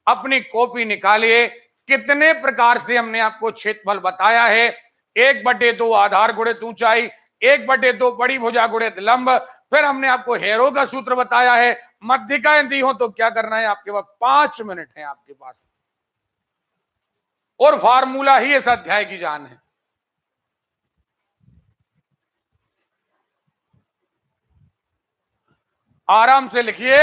[SPEAKER 1] अपनी कॉपी निकालिए। कितने प्रकार से हमने आपको क्षेत्रफल बताया है? 1/2 आधार गुणित ऊंचाई, 1/2 बड़ी भुजा गुणित लंब, फिर हमने आपको हेरो का सूत्र बताया है। मध्यिकाएं दी हो तो क्या करना है? आपके पास 5 मिनट है आपके पास, और फार्मूला ही इस अध्याय की जान है। आराम से लिखिए।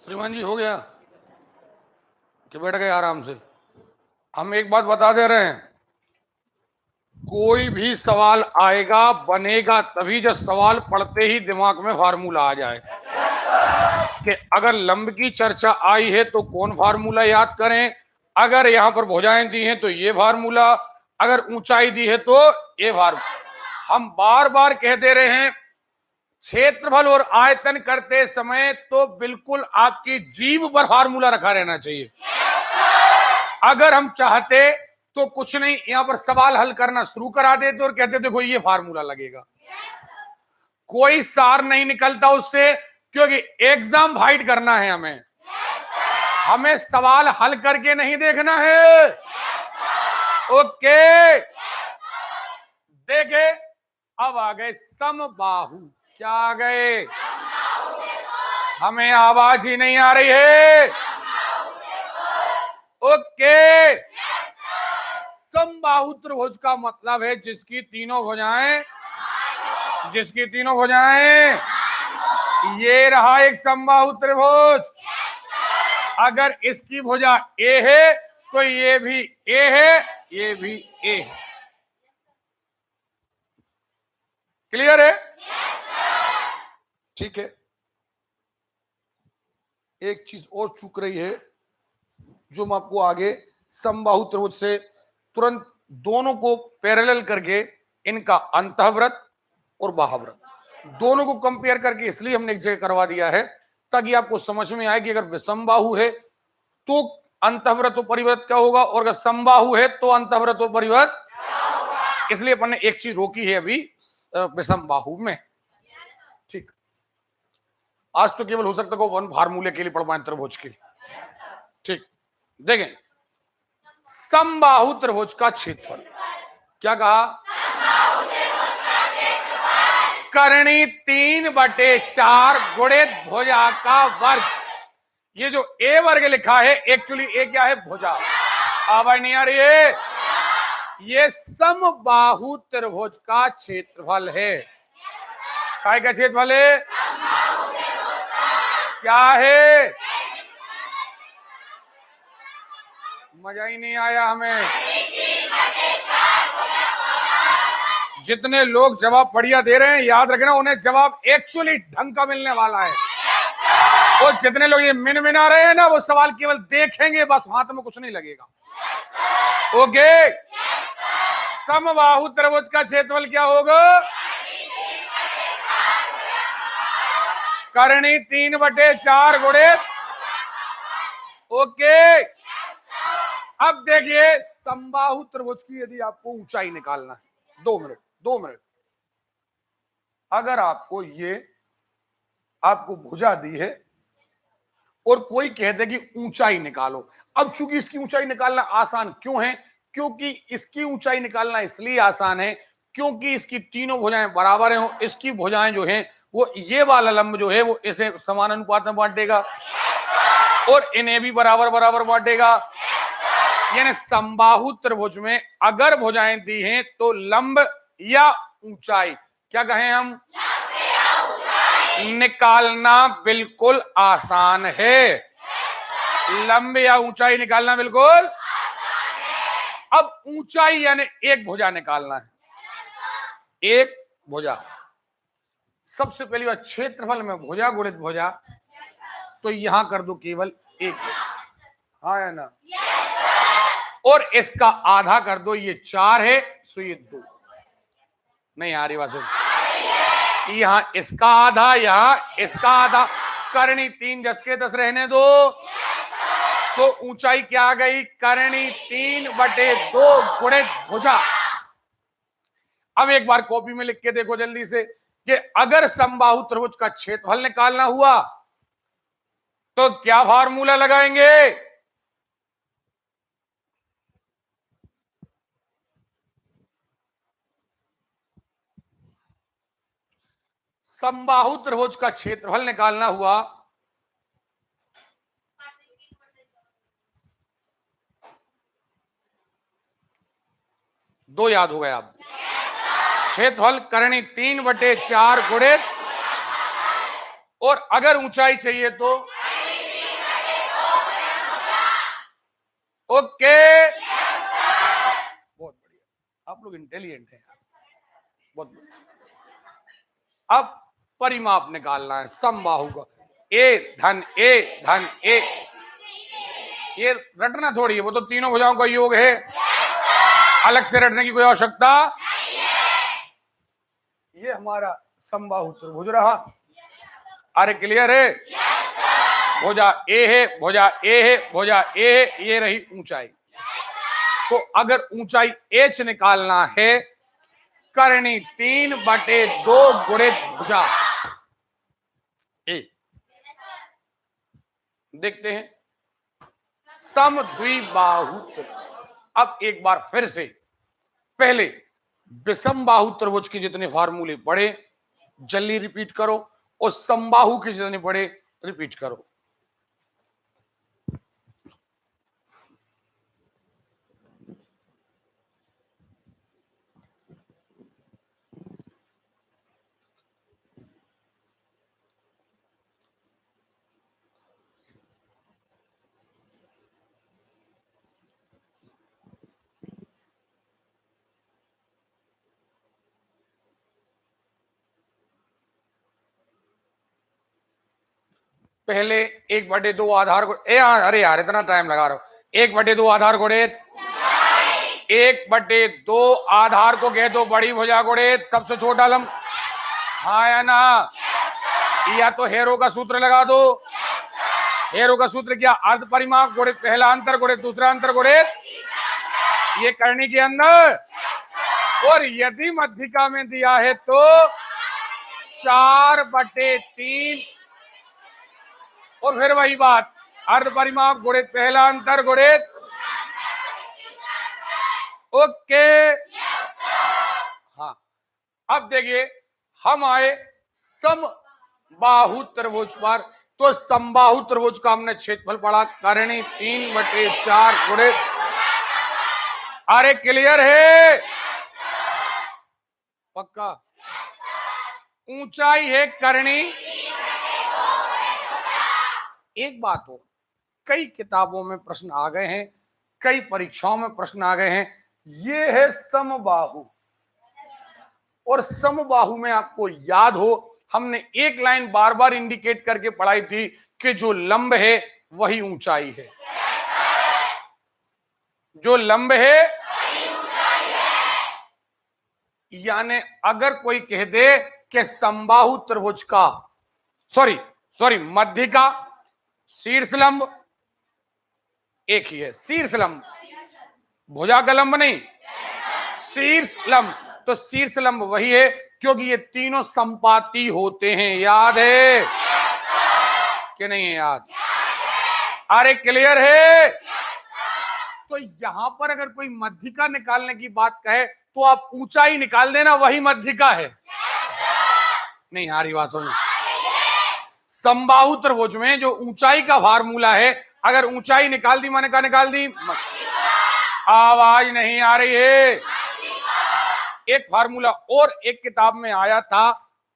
[SPEAKER 1] श्रीमान जी हो गया कि बैठ गए आराम से? हम एक बात बता दे रहे हैं, कोई भी सवाल आएगा बनेगा तभी जब सवाल पढ़ते ही दिमाग में फार्मूला आ जाए कि अगर लंब की चर्चा आई है तो कौन फार्मूला याद करें, अगर यहां पर भुजाएं दी हैं तो ये फार्मूला, अगर ऊंचाई दी है तो ये फार्मूला। हम बार बार कह दे रहे हैं, क्षेत्रफल और आयतन करते समय तो बिल्कुल आपकी जीभ पर फार्मूला रखा रहना चाहिए। अगर हम चाहते तो कुछ नहीं, यहां पर सवाल हल करना शुरू करा देते और कहते देखो ये फार्मूला लगेगा। कोई सार नहीं निकलता उससे, क्योंकि एग्जाम फाइट करना है हमें। हमें सवाल हल करके नहीं देखना है। ओके, देखे अब आ गए समबाहु। क्या आ गए? हमें आवाज ही नहीं आ रही है। ओके, समबाहु त्रिभुज का मतलब है जिसकी तीनों भुजाएं, जिसकी तीनों भुजाएं, ये रहा एक समबाहु त्रिभुज। अगर इसकी भुजा ए है तो ये भी ए है, ये भी ए है। क्लियर है? ठीक है। एक चीज और चूक रही है जो मैं आपको आगे समबाहु त्रिभुज से तुरंत दोनों को पैरेलल करके इनका अंतःव्रत और बाह्यव्रत दोनों को कंपेयर करके इसलिए हमने एक जगह करवा दिया है ताकि आपको समझ में आए कि अगर विषमबाहु है तो अंतःव्रत और परिव्रत क्या होगा, और अगर समबाहु है तो अंतःव्रत और परिव्रत। इसलिए अपन ने एक चीज रोकी है अभी विषमबाहु में। ठीक, आज तो केवल हो सकता है वन फार्मूले के लिए पढ़वाएं त्रिभुज के। ठीक, देखें समबाहु त्रिभुज का क्षेत्रफल क्या कहा? करणी 3/4 गुणित भुजा का वर्ग। ये जो ए वर्ग लिखा है एक्चुअली ए क्या है? भुजा। आवाज नहीं आ रही है? ये समबाहु त्रिभुज का क्षेत्रफल है। काय का क्षेत्रफल है? क्या है? मजा ही नहीं आया हमें। जितने लोग जवाब बढ़िया दे रहे हैं याद रखना उन्हें जवाब एक्चुअली ढंग का मिलने वाला है। और जितने लोग ये मिनमिना रहे हैं ना वो सवाल केवल देखेंगे बस, हाथ में कुछ नहीं लगेगा। ओके, समबाहु त्रिभुज का क्षेत्रफल क्या होगा? करणी 3/4 गुणित। ओके, अब देखिए समबाहु त्रिभुज की यदि आपको ऊंचाई निकालना है, 2 मिनट। अगर आपको ये आपको भुजा दी है और कोई कहते कि ऊंचाई निकालो, अब चूंकि इसकी ऊंचाई निकालना आसान क्यों है? क्योंकि इसकी ऊंचाई निकालना इसलिए आसान है क्योंकि इसकी तीनों भुजाएं बराबर हैं। इसकी भुजाएं जो हैं वो ये वाला लंब जो है वो इसे समान अनुपात में बांट देगा और इन्हें भी बराबर बराबर बांटेगा। यानी समबाहु त्रिभुज में अगर भुजाएं दी हैं तो लंब या ऊंचाई, क्या कहें हम? निकालना बिल्कुल आसान है। लंब या ऊंचाई निकालना बिल्कुल। अब ऊंचाई यानी एक भुजा निकालना है, एक भुजा। सबसे पहली बात क्षेत्रफल में भुजा गुणित भुजा, तो यहां कर दो केवल एक, हाँ या ना? और इसका आधा कर दो, ये 4 है सो ये 2। नहीं आ रही बात? यहां इसका आधा, यहां इसका आधा। करणी 3 10 के 10 रहने दो, तो ऊंचाई क्या आ गई? करणी 3/2 गुणित भुजा। अब एक बार कॉपी में लिख के देखो जल्दी से कि अगर समबाहु त्रिभुज का क्षेत्रफल निकालना हुआ तो क्या फार्मूला लगाएंगे? समबाहु त्रिभुज का क्षेत्रफल निकालना हुआ दो याद हो गया। अब क्षेत्रफल करणी 3/4 गुणित, और अगर ऊंचाई चाहिए तो ओके, बहुत बढ़िया, आप लोग इंटेलिजेंट हैं यार, बहुत बढ़िया। अब परिमाप निकालना है समबाहु का। ए धन ए, ये रटना थोड़ी है, वो तो तीनों भुजाओं का योग है, अलग से रटने की कोई आवश्यकता। ये हमारा समबाहु त्रिभुज रहा। अरे क्लियर है? भुजा ए है, भुजा ए है, भुजा ए है, ये रही ऊंचाई। तो अगर ऊंचाई एच निकालना है, करनी 3/2 गुणित भुजा ए। देखते हैं समद्विबाहु। अब एक बार फिर से पहले विषमबाहु त्रिभुज के जितने फार्मूले पढ़े जल्दी रिपीट करो, और समबाहु के जितने पढ़े रिपीट करो। पहले 1/2 आधार अरे यार इतना टाइम लगा रहा हूं। 1/2 आधार गुणित 1/2 आधार को कह दो बड़ी भुजा गुणित सबसे छोटा लंब। हाँ या ना? या तो हेरो का सूत्र लगा दो। हेरो का सूत्र क्या? अर्ध परिमाप गुणित पहला अंतर गुणित दूसरा अंतर गुणित ये करनी के अंदर, और यदि मध्यिका में दिया है तो 4/3, और फिर वही बात, अर्ध परिमाप गुणित पहला अंतर गुणित। ओके, हाँ। अब देखिए हम आए समबाहु त्रिभुज पर, तो समबाहु त्रिभुज का हमने क्षेत्रफल पढ़ा, करनी 3/4 गुणित। अरे क्लियर है? पक्का? ऊंचाई है करनी। एक बात हो, कई किताबों में प्रश्न आ गए हैं, कई परीक्षाओं में प्रश्न आ गए हैं, ये है समबाहु, और समबाहु में आपको याद हो हमने एक लाइन बार बार इंडिकेट करके पढ़ाई थी कि जो लंब है वही ऊंचाई है। जो लंब है यानी अगर कोई कह दे कि समबाहु त्रिभुज का सॉरी मध्यिका शीर्ष लंब एक ही है, शीर्ष लंब, भुजा का लंब नहीं, शीर्ष लंब, तो शीर्ष लंब वही है क्योंकि ये तीनों संपाती होते हैं। याद है कि नहीं है? याद? अरे क्लियर है? तो यहां पर अगर कोई मध्यिका निकालने की बात कहे तो आप ऊंचाई निकाल देना, वही मध्यिका है। नहीं आ रही बात समझ? समबाहु त्रिभुज में जो ऊंचाई का फार्मूला है, अगर ऊंचाई निकाल दी माने का निकाल दी। आवाज नहीं आ रही है? एक फार्मूला और एक किताब में आया था,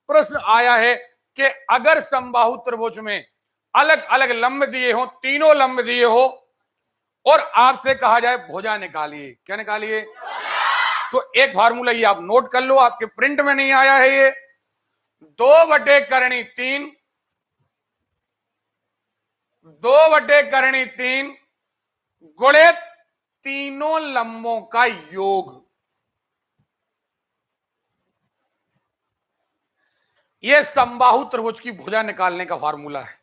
[SPEAKER 1] प्रश्न आया है कि अगर समबाहु त्रिभुज में अलग अलग लंब दिए हो, तीनों लंब दिए हो, और आपसे कहा जाए भुजा निकालिए, क्या निकालिए? तो एक फार्मूला ये आप नोट कर लो, आपके प्रिंट में नहीं आया है ये। 2/3 2/3 गुणित तीनों लंबों का योग। यह समबाहु त्रिभुज की भुजा निकालने का फार्मूला है।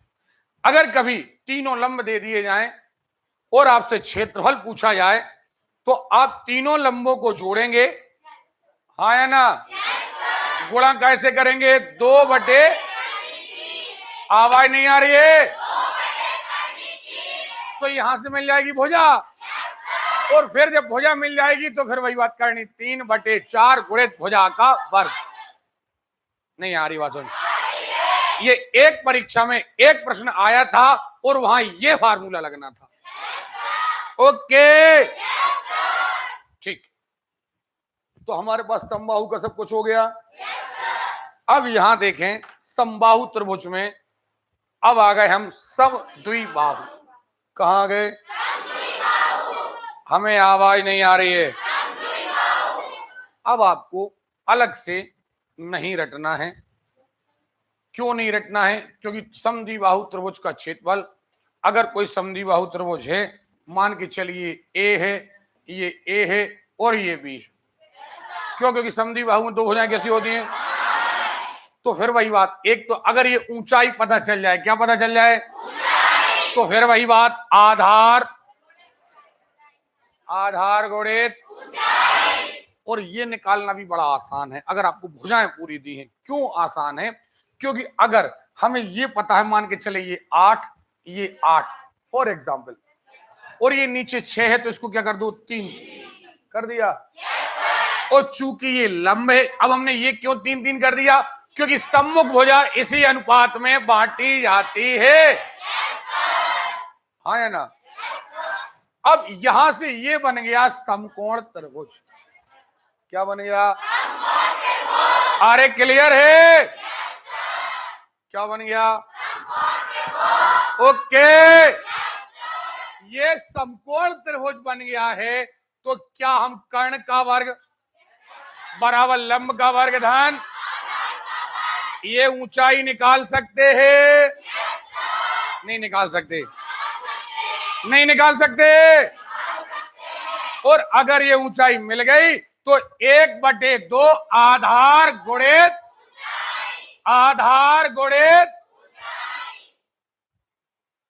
[SPEAKER 1] अगर कभी तीनों लंब दे दिए जाएं और आपसे क्षेत्रफल पूछा जाए तो आप तीनों लंबों को जोड़ेंगे, हाँ या ना? गुणा कैसे करेंगे? 2/, आवाज नहीं आ रही है? तो यहां से मिल जाएगी भुजा, और फिर जब भुजा मिल जाएगी तो फिर वही बात करनी, 3/4 गुणित भुजा का वर्ग। नहीं आ रही बात सुन? ये एक परीक्षा में एक प्रश्न आया था और वहां ये फार्मूला लगना था। ओके ठीक, तो हमारे पास समबाहु का सब कुछ हो गया। अब यहां देखें समबाहु त्रिभुज में अब आ गए हम समद्विबाहु। कहां गए? हमें आवाज नहीं आ रही है। अब आपको अलग से नहीं रटना है। क्यों नहीं रटना है? क्योंकि समद्विबाहु त्रिभुज का क्षेत्रफल, अगर कोई समद्विबाहु त्रिभुज है, मान के चलिए ए है, ये ए है और ये बी है। क्यों? क्योंकि समद्विबाहु में दो भुजाएं कैसी होती हैं? तो फिर वही बात, एक तो अगर ये ऊंचाई पता चल जाए, क्या पता चल जाए? तो फिर वही बात, आधार गुणित, और ये निकालना भी बड़ा आसान है अगर आपको भुजाएं पूरी दी हैं। क्यों आसान है? क्योंकि अगर हमें ये पता है, मान के चले ये 8, ये 8 फॉर एग्जाम्पल, और ये नीचे 6 है, तो इसको क्या कर दो? 3 कर दिया। और चूंकि ये लंब है, अब हमने ये क्यों 3-3 कर दिया? क्योंकि सम्मुख भुजा इसी अनुपात में बांटी जाती है। हाँ या ना? अब यहां से ये बन गया समकोण त्रिभुज। क्या बन गया? अरे क्लियर है? क्या बन गया? ओके, ये समकोण त्रिभुज बन गया है। तो क्या हम कर्ण का वर्ग बराबर लंब का वर्ग धन ये ऊंचाई निकाल सकते हैं? नहीं निकाल सकते, नहीं निकाल सकते। और अगर ये ऊंचाई मिल गई तो 1/2 आधार गुणित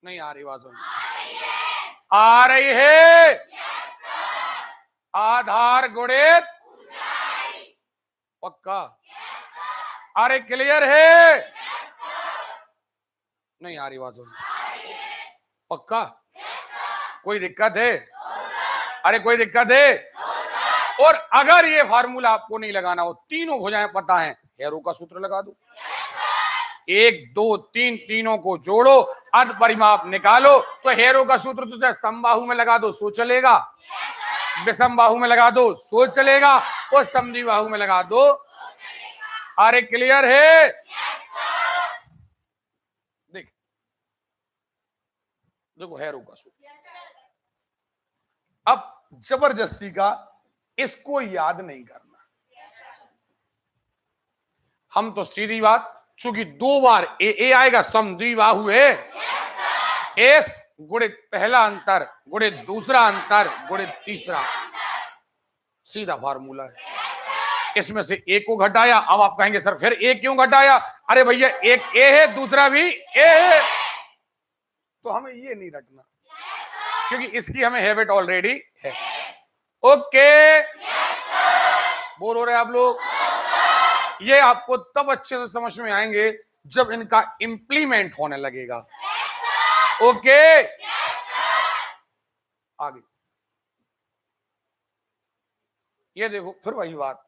[SPEAKER 1] नहीं आ रही बात? आ रही है। आधार गुणित पक्का? अरे क्लियर है? नहीं आ रही बात? पक्का? कोई दिक्कत है? अरे कोई दिक्कत है? और अगर ये फार्मूला आपको नहीं लगाना हो, तीनों भुजाएं पता है, हेरो का सूत्र लगा दो। 1 2 3 तीनों को जोड़ो, अर्ध परिमाप निकालो। तो हेरो का सूत्र तो चाहे समबाहु में लगा दो सो चलेगा, विषम बाहु में लगा दो सो चलेगा, और समद्विबाहु में लगा दो। अरे क्लियर है? देखो हेरो का सूत्र। अब जबरदस्ती का इसको याद नहीं करना, हम तो सीधी बात, चूंकि 2 बार ए आएगा, समद्विबाहु है, एस गुणित पहला अंतर गुणित दूसरा अंतर गुणित तीसरा, सीधा फार्मूला है। इसमें से ए को घटाया। अब आप कहेंगे सर फिर ए क्यों घटाया? अरे भैया एक ए है, दूसरा भी ए है, तो हमें ये नहीं रटना, क्योंकि इसकी हमें हैबिट ऑलरेडी है। ओके, बोर हो रहे आप लोग? ये आपको तब अच्छे से समझ में आएंगे जब इनका इंप्लीमेंट होने लगेगा। ओके, आगे ये देखो, फिर वही बात,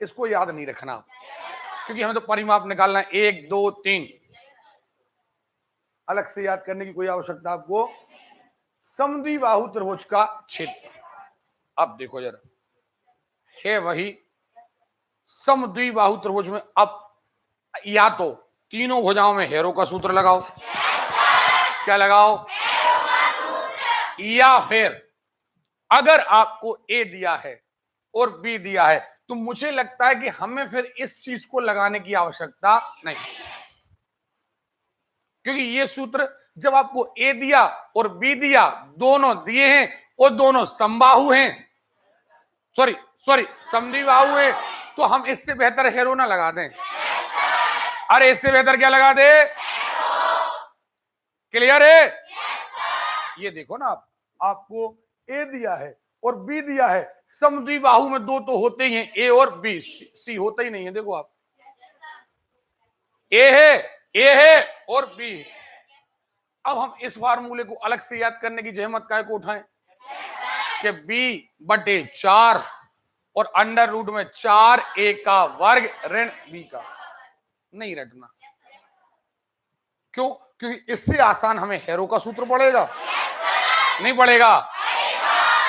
[SPEAKER 1] इसको याद नहीं रखना, क्योंकि हमें तो परिमाप निकालना है। 1 2 3 अलग से याद करने की कोई आवश्यकता आपको। समद्विबाहु त्रिभुज का क्षेत्र, अब देखो जरा, है वही समद्विबाहु त्रिभुज में। अब या तो तीनों भुजाओं में हेरो का सूत्र लगाओ, क्या लगाओ? या फिर अगर आपको ए दिया है और बी दिया है, तो मुझे लगता है कि हमें फिर इस चीज को लगाने की आवश्यकता नहीं, क्योंकि ये सूत्र जब आपको ए दिया और बी दिया, दोनों दिए हैं और दोनों समबाहु हैं, सॉरी समद्विबाहु हैं, तो हम इससे बेहतर हेरो ना लगा दें। अरे इससे बेहतर क्या लगा दे? क्लियर है? ये देखो ना, आपको ए दिया है और बी दिया है, समद्विबाहु में दो तो होते ही हैं, ए और बी, सी होता ही नहीं है। देखो आप, ए है और बी है। अब हम इस फार्मूले को अलग से याद करने की जहमत काय को उठाएं कि b/4 और अंडर रूट में 4a का वर्ग ऋण b का, नहीं रटना। क्यों? क्योंकि इससे आसान हमें हेरो का सूत्र पड़ेगा, नहीं पड़ेगा।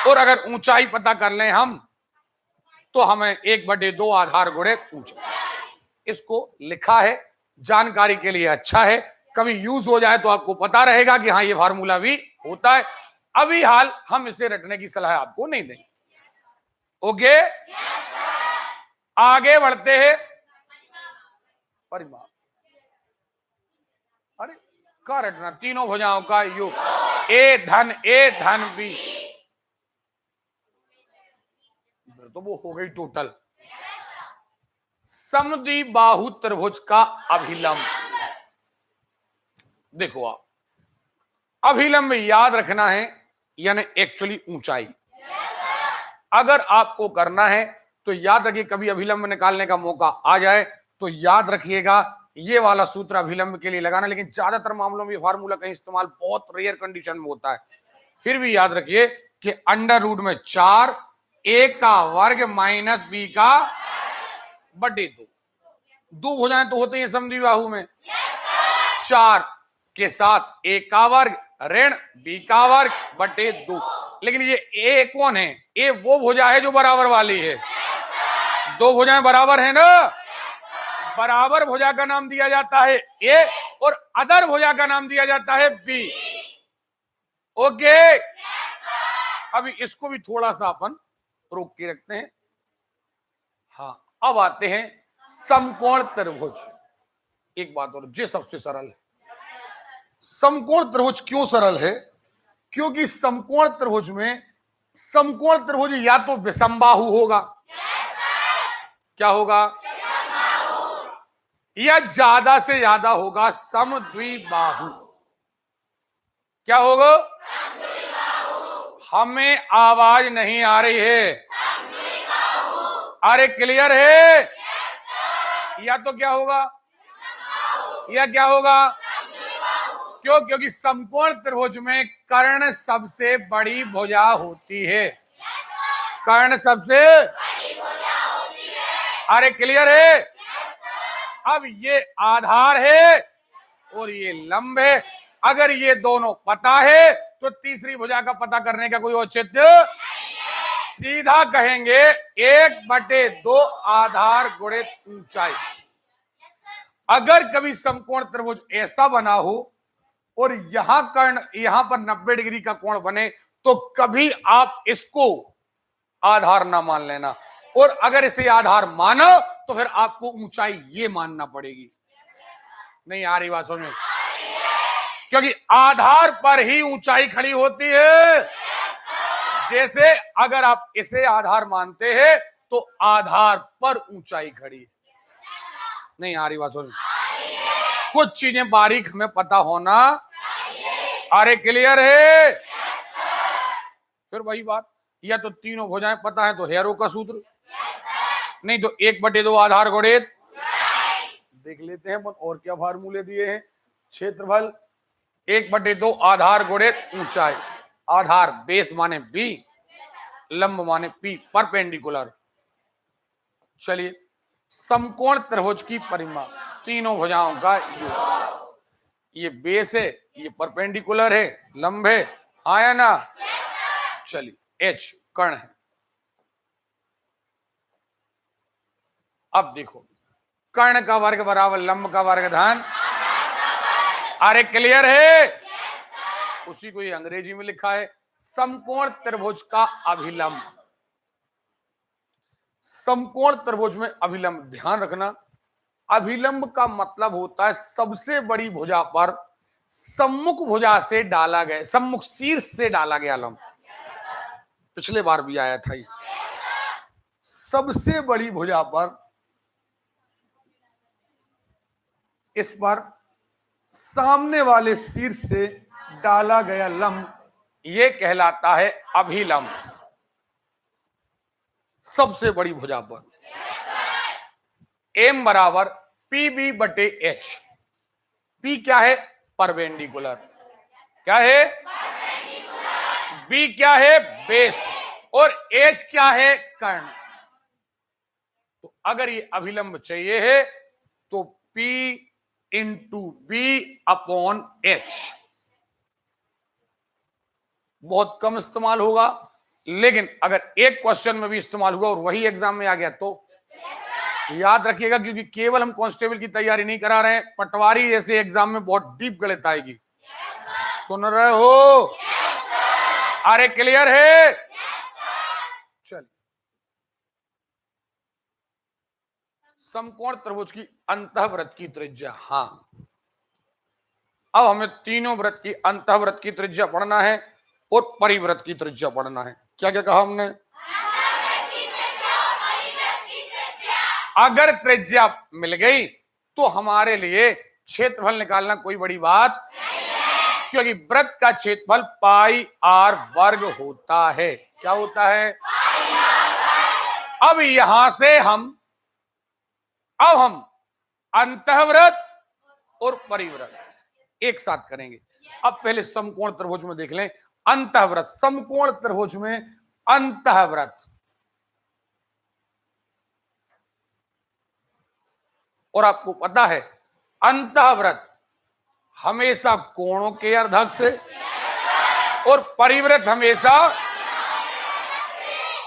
[SPEAKER 1] और अगर ऊंचाई पता कर लें हम, तो हमें 1/2 आधार गुणित ऊंचाई। इसको लिखा है, जानकारी के लिए अच्छा है, कभी यूज हो जाए तो आपको पता रहेगा कि हाँ ये फार्मूला भी होता है। अभी हाल हम इसे रटने की सलाह आपको नहीं देंगे। ओके, आगे बढ़ते हैं। परिमाप, अरे क्या रटना, तीनों भुजाओं का योग, ए धन बी, तो वो हो गई टोटल। समद्विबाहु त्रिभुज का अभिलंब, देखो आप, अभिलंब याद रखना है यानी एक्चुअली ऊंचाई। अगर आपको करना है तो याद रखिए, कभी अभिलंब निकालने का मौका आ जाए तो याद रखिएगा ये वाला सूत्र अभिलंब के लिए लगाना। लेकिन ज्यादातर मामलों में फार्मूला कहीं इस्तेमाल बहुत रेयर कंडीशन में होता है। फिर भी याद रखिए कि अंडर रूट में 4 a का वर्ग माइनस b का बटे 2, दो भुजाएं तो होते हैं समद्विबाहु में। 4 के साथ a का वर्ग ऋण b का वर्ग बटे 2। लेकिन ये a कौन है? a वो भुजा है जो बराबर वाली है। दो भुजाएं बराबर है ना, बराबर भुजा का नाम दिया जाता है a और अदर भुजा का नाम दिया जाता है b। ओके, अभी इसको भी थोड़ा सा अपन रोक के रखते हैं। हाँ, अब आते हैं समकोण त्रिभुज। एक बात और, जो सबसे सरल है। समकोण त्रिभुज क्यों सरल है? क्योंकि समकोण त्रिभुज में, समकोण त्रिभुज या तो विषमबाहु होगा, क्या होगा, या ज्यादा से ज्यादा होगा समद्विबाहु। क्या होगा? हमें आवाज नहीं आ रही है, अरे क्लियर है? या तो क्या होगा, या क्या होगा? क्यों? क्योंकि समकोण त्रिभुज में कर्ण सबसे बड़ी भुजा होती है। कर्ण सबसे, अरे क्लियर है? अब ये आधार है और ये लंब है। अगर ये दोनों पता है तो तीसरी भुजा का पता करने का कोई औचित्य, सीधा कहेंगे 1/2 आधार गुणित ऊंचाई। अगर कभी समकोण त्रिभुज ऐसा बना हो और यहां कर्ण, यहां पर 90 डिग्री का कोण बने, तो कभी आप इसको आधार ना मान लेना। और अगर इसे आधार मानो तो फिर आपको ऊंचाई ये मानना पड़ेगी। नहीं आ रही बात समझ में? क्योंकि आधार पर ही ऊंचाई खड़ी होती है। जैसे अगर आप इसे आधार मानते हैं तो आधार पर ऊंचाई खड़ी है। नहीं आ रही बात समझ में? कुछ चीजें बारीक हमें पता होना, अरे क्लियर है? फिर वही बात, या तो तीनों भुजाएं पता है तो हेरो का सूत्र, नहीं तो 1/2 आधार गुणित, देख लेते हैं और क्या फार्मूले दिए हैं। क्षेत्रफल 1/2 आधार गुणित ऊंचाई। आधार बेस माने b, लंब माने p, परपेंडिकुलर। चलिए, समकोण त्रिभुज की परिमाप, तीनों भुजाओं का योग। ये बेस है, ये परपेंडिकुलर है, लंब है, आया ना? चलिए, h कर्ण है। अब देखो, कर्ण का वर्ग बराबर लंब का वर्ग धन, अरे क्लियर है? उसी को ये अंग्रेजी में लिखा है, समकोण त्रिभुज का अभिलंब। समकोण त्रिभुज में अभिलंब, ध्यान रखना, अभिलंब का मतलब होता है सबसे बड़ी भुजा पर सम्मुख भुजा से डाला गया, सम्मुख शीर्ष से डाला गया लंब। पिछले बार भी आया था ये। सबसे बड़ी भुजा पर, इस पर सामने वाले शीर्ष से डाला गया लंब, यह कहलाता है अभिलंब। सबसे बड़ी भुजा पर m बराबर PB/H। P क्या है? परपेंडिकुलर। क्या है? B क्या है? बेस। और H क्या है? कर्ण। तो अगर ये अभिलंब चाहिए है तो P × B/H। बहुत कम इस्तेमाल होगा, लेकिन अगर एक क्वेश्चन में भी इस्तेमाल हुआ और वही एग्जाम में आ गया तो याद रखिएगा। क्योंकि केवल हम कांस्टेबल की तैयारी नहीं करा रहे हैं, पटवारी जैसे एग्जाम में बहुत डीप गणित आएगी। सुन रहे हो? अरे क्लियर है? चल, समकोण त्रिभुज की अंतःवृत्त की त्रिज्या, हाँ, अब हमें तीनों वृत्त की अंतःवृत्त की त्रिज्या पढ़ना है और परिवृत्त की त्रिज्या पढ़ना है। क्या क्या कहा हमने? अगर त्रिज्या मिल गई तो हमारे लिए क्षेत्रफल निकालना कोई बड़ी बात नहीं, क्योंकि वृत्त का क्षेत्रफल पाई आर वर्ग होता है। क्या होता है? अब यहां से हम अंतःवृत्त और परिवृत्त एक साथ करेंगे। अब पहले समकोण त्रिभुज में देख लें अंतःवृत्त। समकोण त्रिभुज में अंतःवृत्त, और आपको पता है अंतःवृत्त हमेशा कोणों के अर्धक से और परिवृत्त हमेशा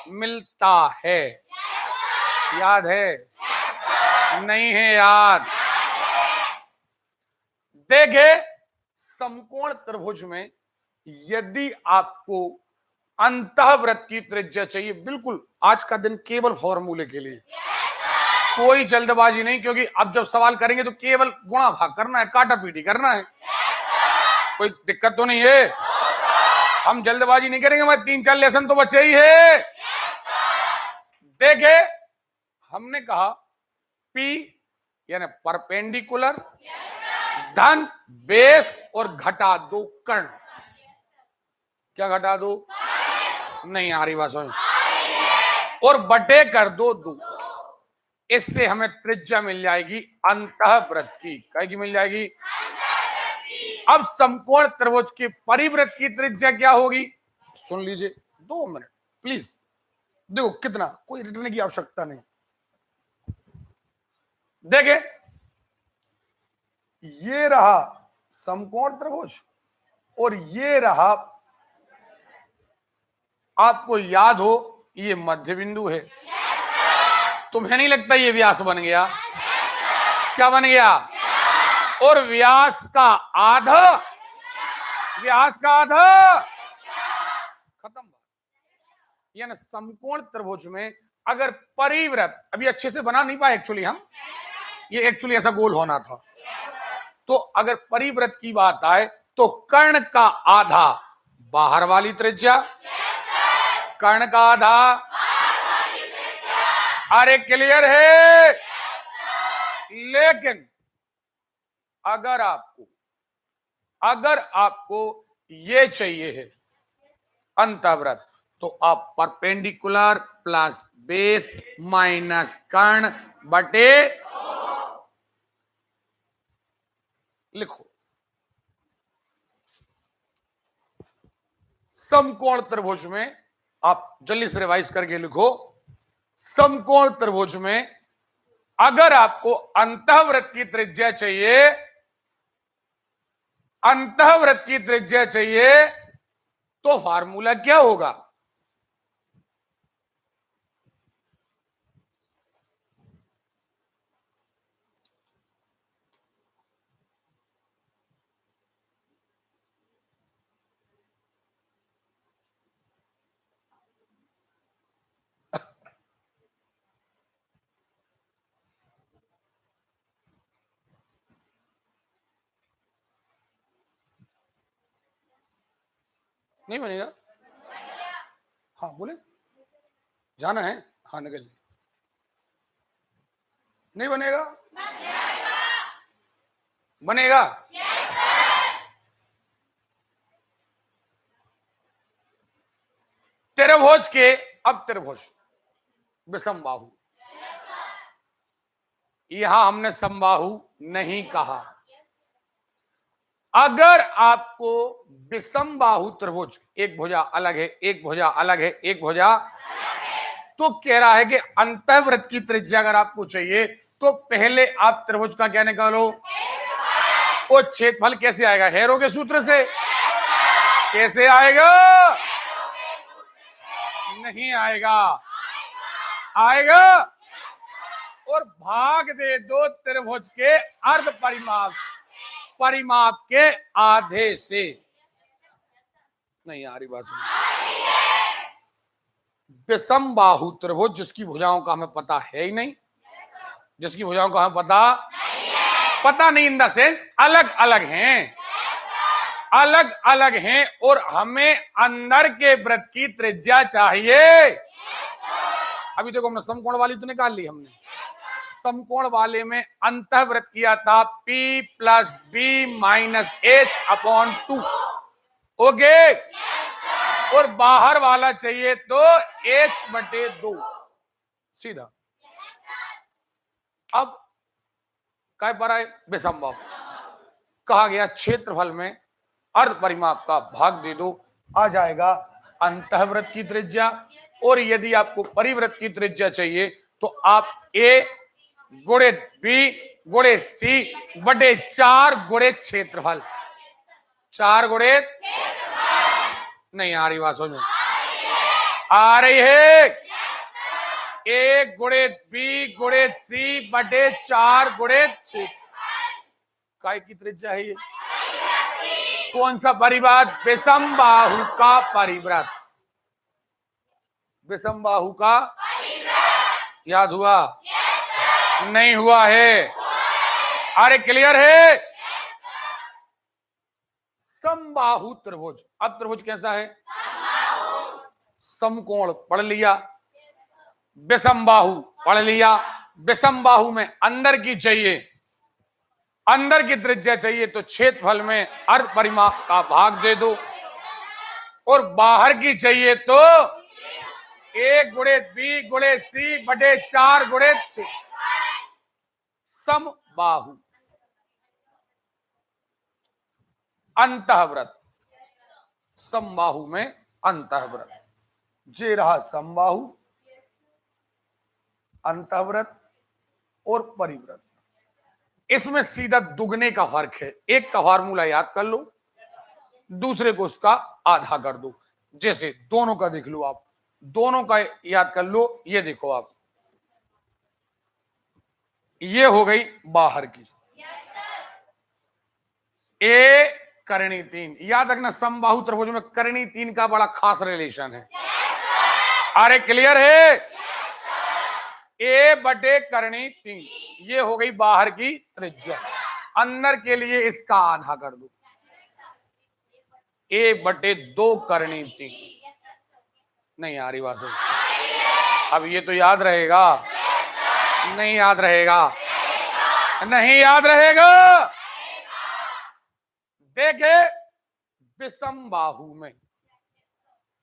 [SPEAKER 1] मिलता है। याद है? नहीं है याद? देखे, समकोण त्रिभुज में यदि आपको अंतःवृत्त की त्रिज्या चाहिए, बिल्कुल आज का दिन केवल फॉर्मूले के लिए, कोई जल्दबाजी नहीं, क्योंकि अब जब सवाल करेंगे तो केवल गुणा भाग करना है, काटा पीटी करना है, कोई दिक्कत तो नहीं है। हम जल्दबाजी नहीं करेंगे, हमारे 3-4 लेसन तो बचे ही है। देखे, हमने कहा P यानी परपेंडिकुलर धन बेस और घटा दो कर्ण। क्या घटा दो? नहीं आ रही बात समझ? और बटे कर दो 2। इससे हमें त्रिज्या मिल जाएगी अंतःवृत्त की। क्या की मिल जाएगी? अब समकोण त्रिभुज की परिवृत्त की त्रिज्या क्या होगी? सुन लीजिए 2 मिनट प्लीज। देखो कितना, कोई रटने की आवश्यकता नहीं। देखे, ये रहा समकोण त्रिभुज और ये रहा, आपको याद हो ये मध्य बिंदु है। तुम्हें नहीं लगता ये व्यास बन गया? क्या बन गया? और व्यास का आधा, व्यास का आधा, खत्म बात। यानी समकोण त्रिभुज में अगर परिवृत्त, अभी अच्छे से बना नहीं पाए एक्चुअली हम, ये एक्चुअली ऐसा गोल होना था, तो अगर परिवृत्त की बात आए तो कर्ण का आधा बाहर वाली त्रिज्या, कर्ण का आधा, अरे क्लियर है? लेकिन अगर आपको ये चाहिए है अंतःवृत्त, तो आप परपेंडिकुलर प्लस बेस माइनस कर्ण बटे लिखो। समकोण त्रिभुज में आप जल्दी से रिवाइज करके लिखो। समकोण त्रिभुज में अगर आपको अंतःवृत्त की त्रिज्या चाहिए, अंतःवृत्त की त्रिज्या चाहिए, तो फार्मूला क्या होगा? नहीं बनेगा? हाँ बोले, जाना है? हाँ निकल। नहीं बनेगा? बनेगा? त्रिभुज के, अब त्रिभुज विषम बाहु, यहां हमने समबाहु नहीं कहा। अगर आपको विषम बाहु त्रिभुज, एक भुजा अलग है, एक भुजा अलग है, एक भुजा, तो कह रहा है कि अंतःवृत्त की त्रिज्या अगर आपको चाहिए तो पहले आप त्रिभुज का क्या निकालो? वो क्षेत्रफल कैसे आएगा? हेरो के सूत्र से। कैसे आएगा? नहीं आएगा? आएगा। और भाग दे दो त्रिभुज के अर्ध परिमाप के आधे से। नहीं आ रही बात सुन। विषम बाहु त्रिभुज जिसकी भुजाओं का हमें पता है ही नहीं, जिसकी भुजाओं का हमें पता नहीं इन द सेंस अलग अलग हैं, अलग अलग हैं, और हमें अंदर के वृत्त की त्रिज्या चाहिए। अभी देखो हमने समकोण वाली तो निकाल ली हमने, समकोण वाले में अंतःवृत्त किया था P plus B minus H upon 2, okay, और बाहर वाला चाहिए तो H/2 सीधा। अब काय पर आए विषम बाहु, कहा गया क्षेत्रफल में अर्ध परिमाप का भाग दे दो, आ जाएगा अंतःवृत्त की त्रिज्या, और यदि आपको परिवृत्त की त्रिज्या चाहिए तो आप A गुणे B गुणे C बटे 4 गुणे क्षेत्रफल, 4 गुणे नहीं आ रही बात समझ में आ रही है, A गुणे B गुणे C बटे 4 गुणे क्षेत्र, काय की त्रिज्या है ये, कौन सा परिवृत्त, विषम बाहु का परिवृत्त, विषम बाहु का याद हुआ नहीं हुआ है, अरे क्लियर है। समबाहु त्रिभुज, अब त्रिभुज कैसा है, समकोण पढ़ लिया, विषम बाहु पढ़ लिया, विषम बाहु में अंदर की चाहिए, अंदर की त्रिज्या चाहिए तो क्षेत्रफल में अर्ध परिमाप का भाग दे दो, और बाहर की चाहिए तो A गुणे B गुणे C बटे 4 गुणे 6, समबाहु अंतःवृत्त, समबाहु में अंतःवृत्त, जे रहा समबाहु, अंतःवृत्त और परिवृत्त। इसमें सीधा दुगने का फर्क है, एक का फार्मूला याद कर लो, दूसरे को उसका आधा कर दो। जैसे दोनों का देख लो आप, दोनों का याद कर लो, ये देखो आप, ये हो गई बाहर की, ए करणी 3, याद रखना समबाहु त्रिभुज में करणी 3 का बड़ा खास रिलेशन है, अरे क्लियर है, A बटे करणी 3, ये हो गई बाहर की त्रिज्या, अंदर के लिए इसका आधा कर दो, A बटे 2 करणी 3, नहीं आ रही बात, अब ये तो याद रहेगा, नहीं याद रहेगा, नहीं याद रहेगा। देखे विषम बाहु में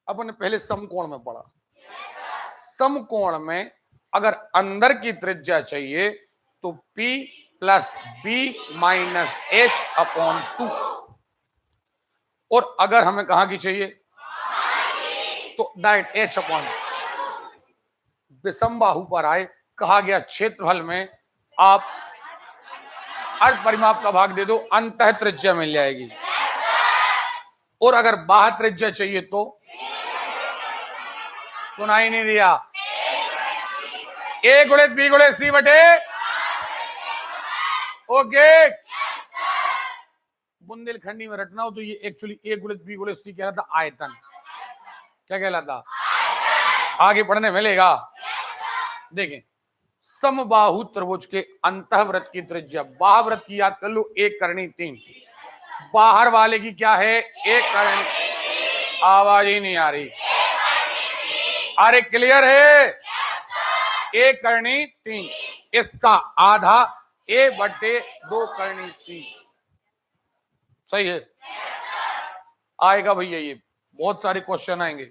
[SPEAKER 1] अपन पहले समकोण में पढ़ा, समकोण में अगर अंदर की त्रिज्या चाहिए तो P plus B minus H upon 2, और अगर हमें कहां की चाहिए तो डायरेक्ट H अपॉन, विषम बाहु पर आए, कहा गया क्षेत्रफल में आप अर्ध परिमाप का भाग दे दो, अंतः त्रिज्या मिल जाएगी, और अगर बाह्य त्रिज्या चाहिए तो सुनाई नहीं दिया, A गुणे B गुणे C बटे, ओके, बुंदेलखंडी में रटना हो तो ये एक्चुअली A गुणे B गुणे C कह रहा था आयतन, क्या कहलाता, आगे पढ़ने मिलेगा। देखें समबाहु त्रिभुज के अंतःवृत्त की त्रिज्या, बाह्यवृत्त की याद कर लो, 1 करणी 3, बाहर वाले की क्या है, 1 करणी, आवाज ही नहीं आ रही, अरे क्लियर है, 1 करणी 3, इसका आधा A बटे 2 करणी 3, सही है, आएगा भैया, ये बहुत सारे क्वेश्चन आएंगे।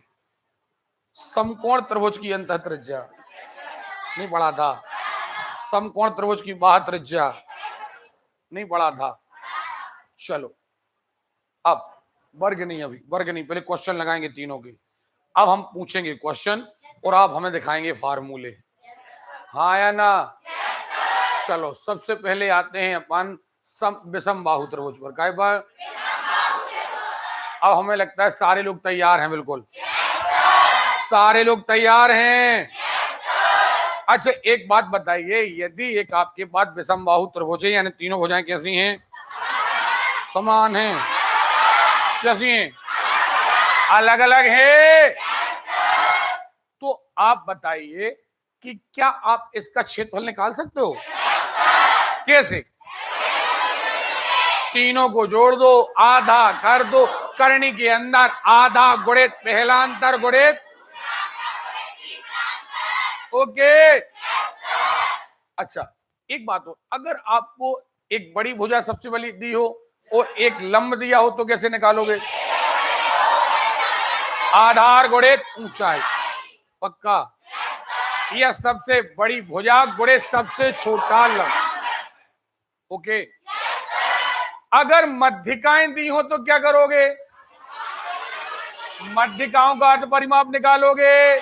[SPEAKER 1] समकोण त्रिभुज की अंतः त्रिज्या नहीं पढ़ा था, समकोण त्रिभुज की बाह्य त्रिज्या नहीं पढ़ा था। चलो अब वर्ग नहीं, अभी वर्ग नहीं, पहले क्वेश्चन लगाएंगे तीनों के, अब हम पूछेंगे क्वेश्चन और आप हमें दिखाएंगे फार्मूले, हाँ या ना। चलो सबसे पहले आते हैं अपन विषम बाहु त्रिभुज पर, काय बार, अब हमें लगता है सारे लोग तैयार हैं, बिल्कुल सारे लोग तैयार हैं। अच्छा एक बात बताइए, यदि एक आपके पास विषम बाहु त्रिभुज है, यानी तीनों भुजाएं कैसी हैं, समान हैं, कैसी हैं, अलग अलग है। तो आप बताइए कि क्या आप इसका क्षेत्रफल निकाल सकते हो? कैसे? तीनों को जोड़ दो, आधा कर दो, करनी के अंदर आधा गुणित पहला अंतर गुणित। ओके। अच्छा, एक बात हो, अगर आपको एक बड़ी भुजा सबसे बड़ी दी हो और एक लंब दिया हो तो कैसे निकालोगे? आधार गुणित ऊंचाई। पक्का? यह सबसे बड़ी भुजा गुणित सबसे छोटा लंब। ओके। अगर मध्यिकाएं दी हो तो क्या करोगे? मध्यिकाओं का अर्ध परिमाप निकालोगे।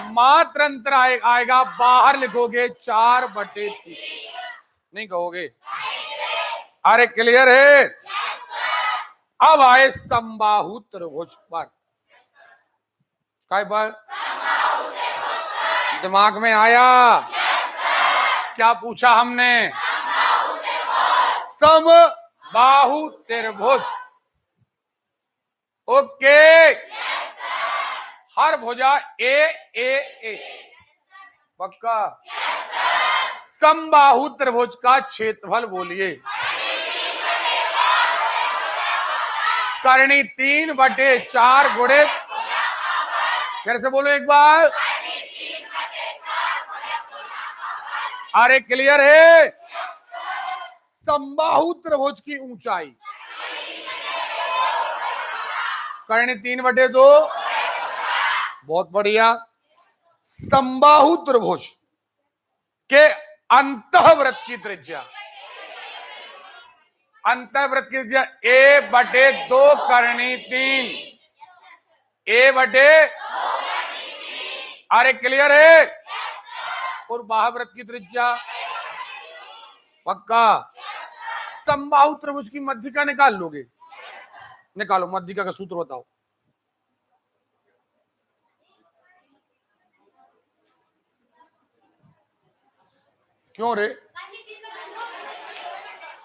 [SPEAKER 1] मात्र अंतर आएगा, बाहर लिखोगे 4/3। नहीं कहोगे? अरे क्लियर है? अब आए समबाहु त्रिभुज पर। काय पर? दिमाग में आया? क्या पूछा हमने? समबाहु त्रिभुज। ओके। हर भुजा ए ए ए। पक्का? समबाहु त्रिभुज का क्षेत्रफल बोलिए। करनी 3/4 गुणित। फिर से बोलो एक बार। अरे क्लियर है? समबाहु त्रिभुज की ऊंचाई करनी 3/2। बहुत बढ़िया। समबाहु त्रिभुज के अंतःवृत्त की त्रिज्या, अंतःवृत्त की त्रिज्या a/2 करनी 3। a/, अरे क्लियर है? और बाह्यवृत्त की त्रिज्या। पक्का? समबाहु त्रिभुज की मध्यिका निकाल लोगे? निकालो, मध्यिका का सूत्र बताओ। क्यों रे?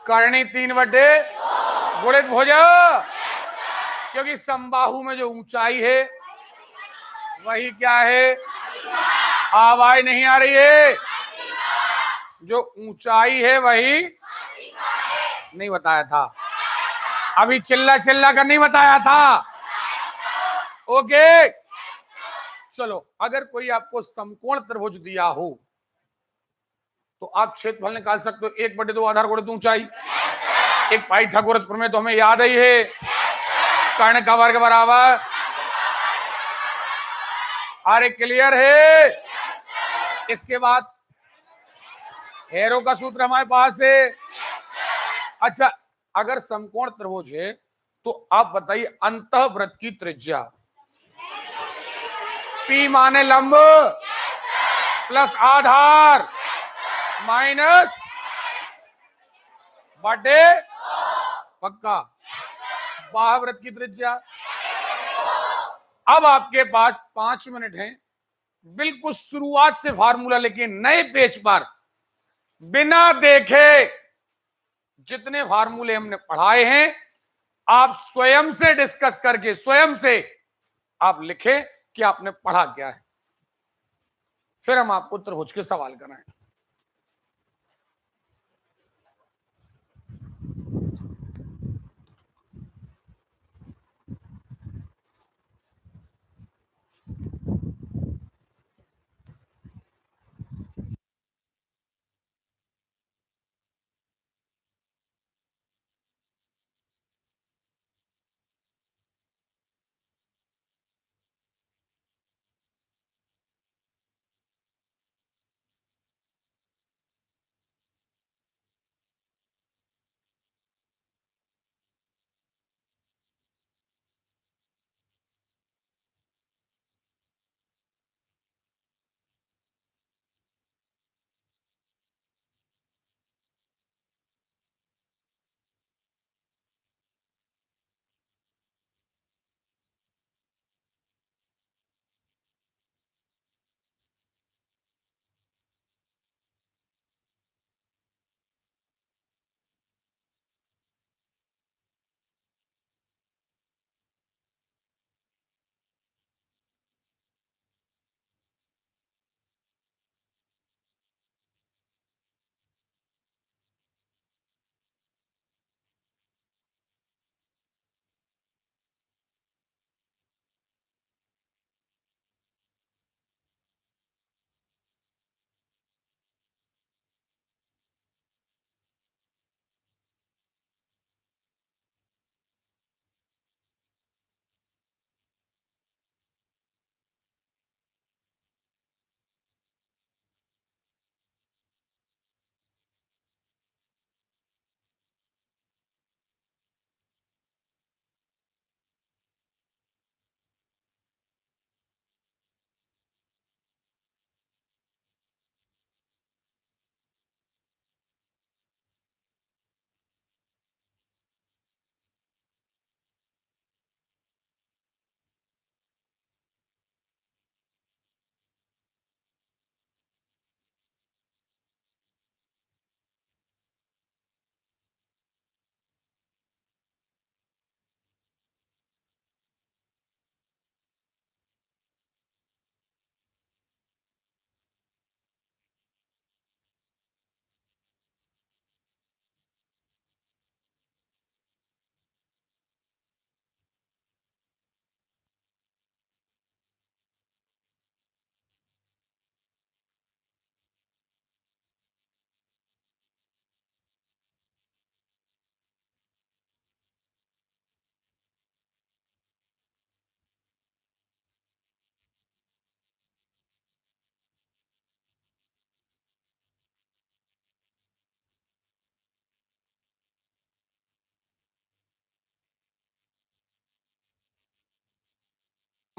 [SPEAKER 1] करनी 3/2 गुणित भुजा। क्योंकि समबाहु में जो ऊंचाई है वही क्या है? आवाज नहीं आ रही है? जो ऊंचाई है वही नहीं बताया था अभी, चिल्ला चिल्ला कर नहीं बताया था। ओके। चलो, अगर कोई आपको समकोण त्रिभुज दिया हो तो आप क्षेत्रफल निकाल सकते हो। 1/2 आधार गुणित ऊंचाई। एक पाइथागोरस प्रमेय तो हमें याद ही है, कर्ण का वर्ग बराबर। अरे क्लियर है? इसके बाद हेरो का सूत्र हमारे पास है। अच्छा, अगर समकोण त्रिभुज है तो आप बताइए अंतःवृत्त की त्रिज्या। P माने लंब प्लस आधार माइनस बटे। पक्का? बाह्यवृत्त की त्रिज्या। अब आपके पास 5 मिनट हैं, बिल्कुल शुरुआत से फार्मूला लेके नए पेज पर बिना देखे जितने फार्मूले हमने पढ़ाए हैं आप स्वयं से डिस्कस करके स्वयं से आप लिखें कि आपने पढ़ा क्या है, फिर हम आपको त्रिभुज के सवाल कराएं।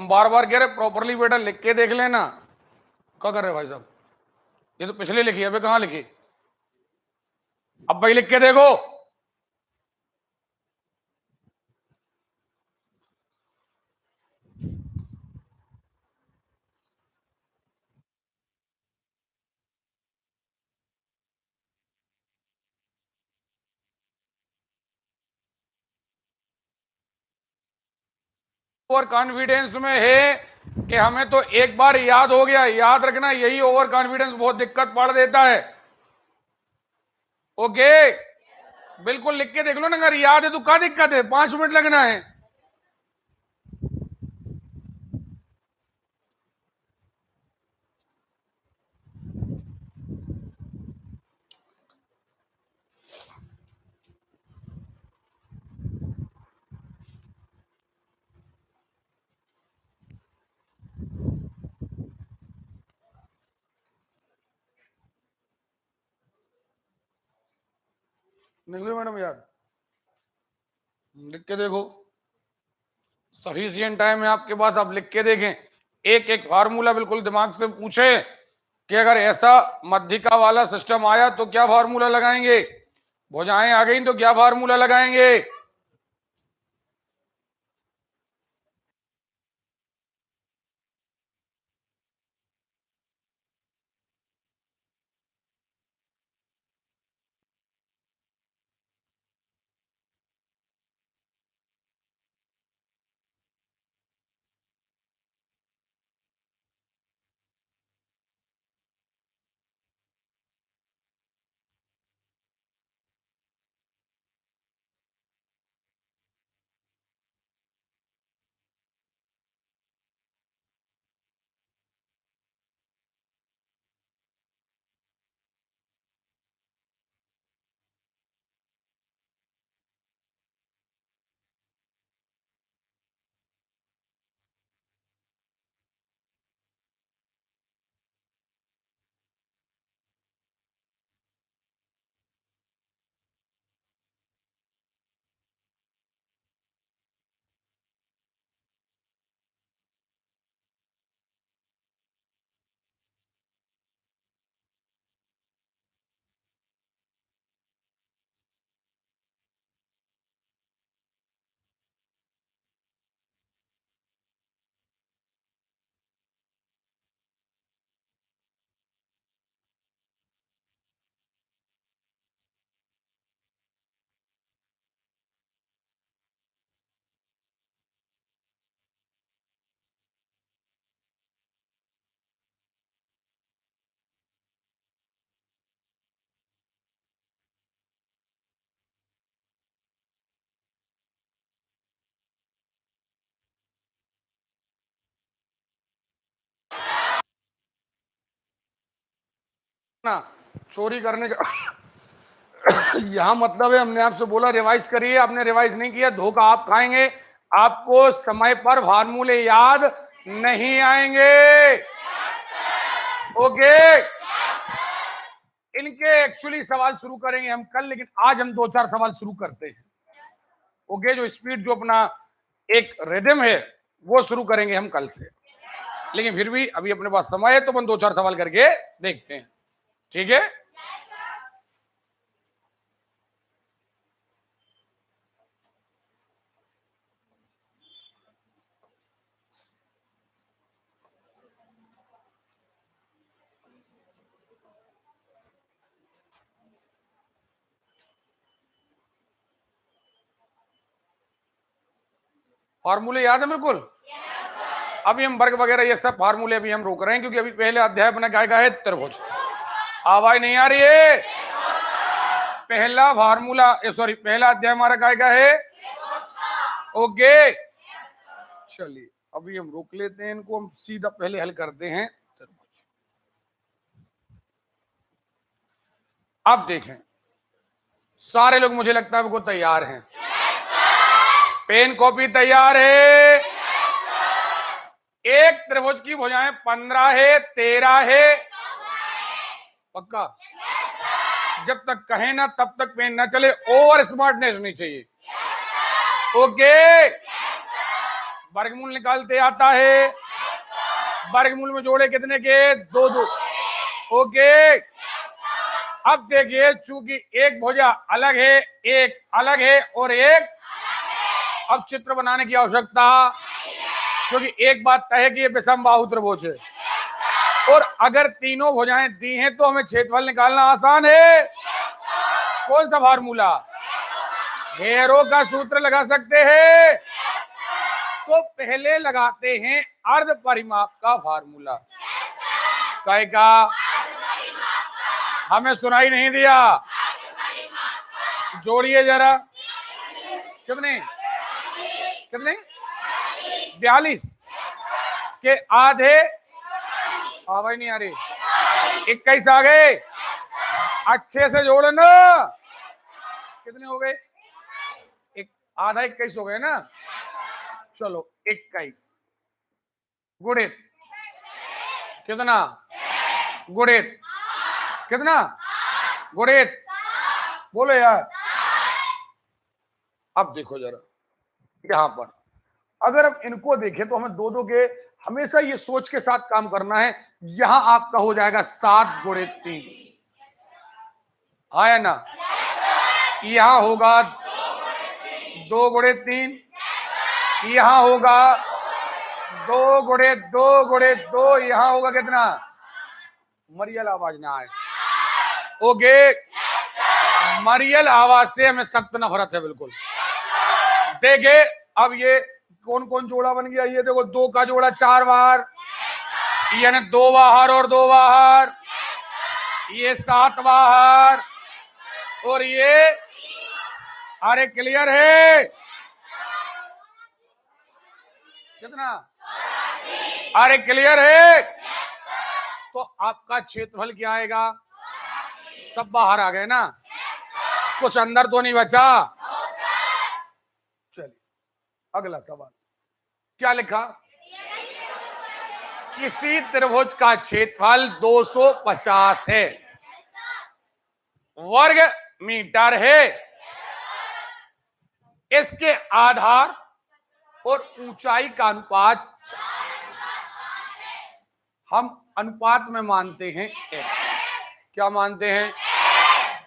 [SPEAKER 1] बार बार कह रहे प्रॉपरली बेटा लिख के देख लेना। क्या कर रहे भाई साहब, ये तो पिछले लिखी है, अभी कहां लिखी, अब भाई लिख के देखो। ओवर कॉन्फिडेंस में है कि हमें तो एक बार याद हो गया, याद रखना यही ओवर कॉन्फिडेंस बहुत दिक्कत पड़ देता है। ओके, बिल्कुल लिख के देख लो ना, अगर याद है तो क्या दिक्कत है, 5 मिनट लगना है। नहीं हुई मैडम याद, लिख के देखो, सफिशियंट टाइम है आपके पास, आप लिख के देखें। एक एक फार्मूला बिल्कुल दिमाग से पूछे कि अगर ऐसा मध्यिका वाला सिस्टम आया तो क्या फार्मूला लगाएंगे, भुजाएं आ गई तो क्या फार्मूला लगाएंगे। ना चोरी करने का यहां मतलब है, हमने आपसे बोला रिवाइज करिए, आपने रिवाइज नहीं किया, धोखा आप खाएंगे, आपको समय पर फार्मूले याद नहीं आएंगे। ओके, इनके एक्चुअली सवाल शुरू करेंगे हम कल, लेकिन आज हम 2-4 सवाल शुरू करते हैं। ओके, जो स्पीड, जो अपना एक रिदम है वो शुरू करेंगे हम कल से, लेकिन फिर भी अभी अपने पास समय है तो हम 2-4 सवाल करके देखते हैं, ठीक है। फार्मूले याद है बिल्कुल। अभी हम वर्ग वगैरह ये सब फार्मूले अभी हम रोक रहे हैं, क्योंकि अभी पहले अध्याय अपना क्या है, त्रिभुज। आवाज नहीं आ रही है। पहला फार्मूला, सॉरी, पहला अध्याय हमारा क्या है। ओके, चलिए अभी हम रोक लेते हैं इनको, हम सीधा पहले हल करते हैं त्रिभुज। अब देखें, सारे लोग मुझे लगता है वो तैयार हैं, पेन कॉपी तैयार है। एक त्रिभुज की भुजाएं 15 है, 13 है, पक्का। जब तक कहे ना तब तक पेन ना चले, ओवर स्मार्टनेस नहीं चाहिए। ओके, वर्गमूल निकालते आता है। वर्गमूल में जोड़े कितने के? 2 2। ओके, अब देखिए चूंकि एक भुजा अलग है, एक अलग है और एक, अब चित्र बनाने की आवश्यकता, क्योंकि एक बात तय है कि ये विषम बाहु त्रिभुज है और अगर तीनों भुजाएं दी हैं तो हमें क्षेत्रफल निकालना आसान है। कौन सा फार्मूला? हेरो का सूत्र लगा सकते हैं। तो पहले लगाते हैं अर्ध परिमाप का फार्मूला। काय का? हमें सुनाई नहीं दिया, जोड़िए जरा। कितने कितने? 42 के आधे, आवाज नहीं आ रही, 21 आ गए। अच्छे से जोड़ना। कितने हो गए? एक आधा 21 हो गए ना। चलो 21 गुणित कितना? गुणित कितना? गुणित, बोलो यार। अब देखो जरा यहां पर, अगर हम इनको देखें तो हमें दो दो के हमेशा ये सोच के साथ काम करना है। यहां आपका हो जाएगा 7 गुणित 3, आया ना? यहां होगा 2 गुणित 3, यहां होगा 2 गुणित 2 गुणित 2, यहां होगा कितना? मरियल आवाज ना आए। ओके, मरियल आवाज से हमें सख्त नफरत है बिल्कुल। देखे अब ये कौन कौन जोड़ा बन गया। ये देखो 2 का जोड़ा 4 बार, यानी 2 बाहर और 2 बाहर, ये 7 बाहर और ये, अरे क्लियर है? कितना? अरे क्लियर है? तो आपका क्षेत्रफल क्या आएगा? सब बाहर आ गए ना, कुछ अंदर तो नहीं बचा। चलिए अगला सवाल क्या लिखा? किसी त्रिभुज का क्षेत्रफल 250 है, वर्ग मीटर है। इसके आधार और ऊंचाई का अनुपात हम अनुपात में मानते हैं x। क्या मानते हैं?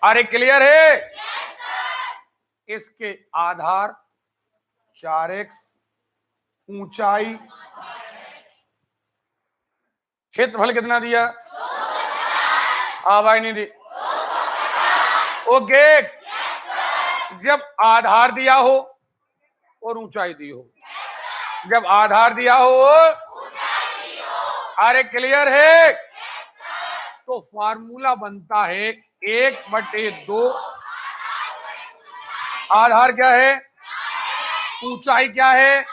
[SPEAKER 1] अरे क्लियर है? इसके आधार 4x, ऊंचाई, क्षेत्रफल कितना दिया? आवाज नहीं दी। ओके, जब आधार दिया हो और ऊंचाई दी हो, जब आधार दिया हो, अरे क्लियर है? तो फार्मूला बनता है 1/2। आधार क्या है? ऊंचाई क्या है?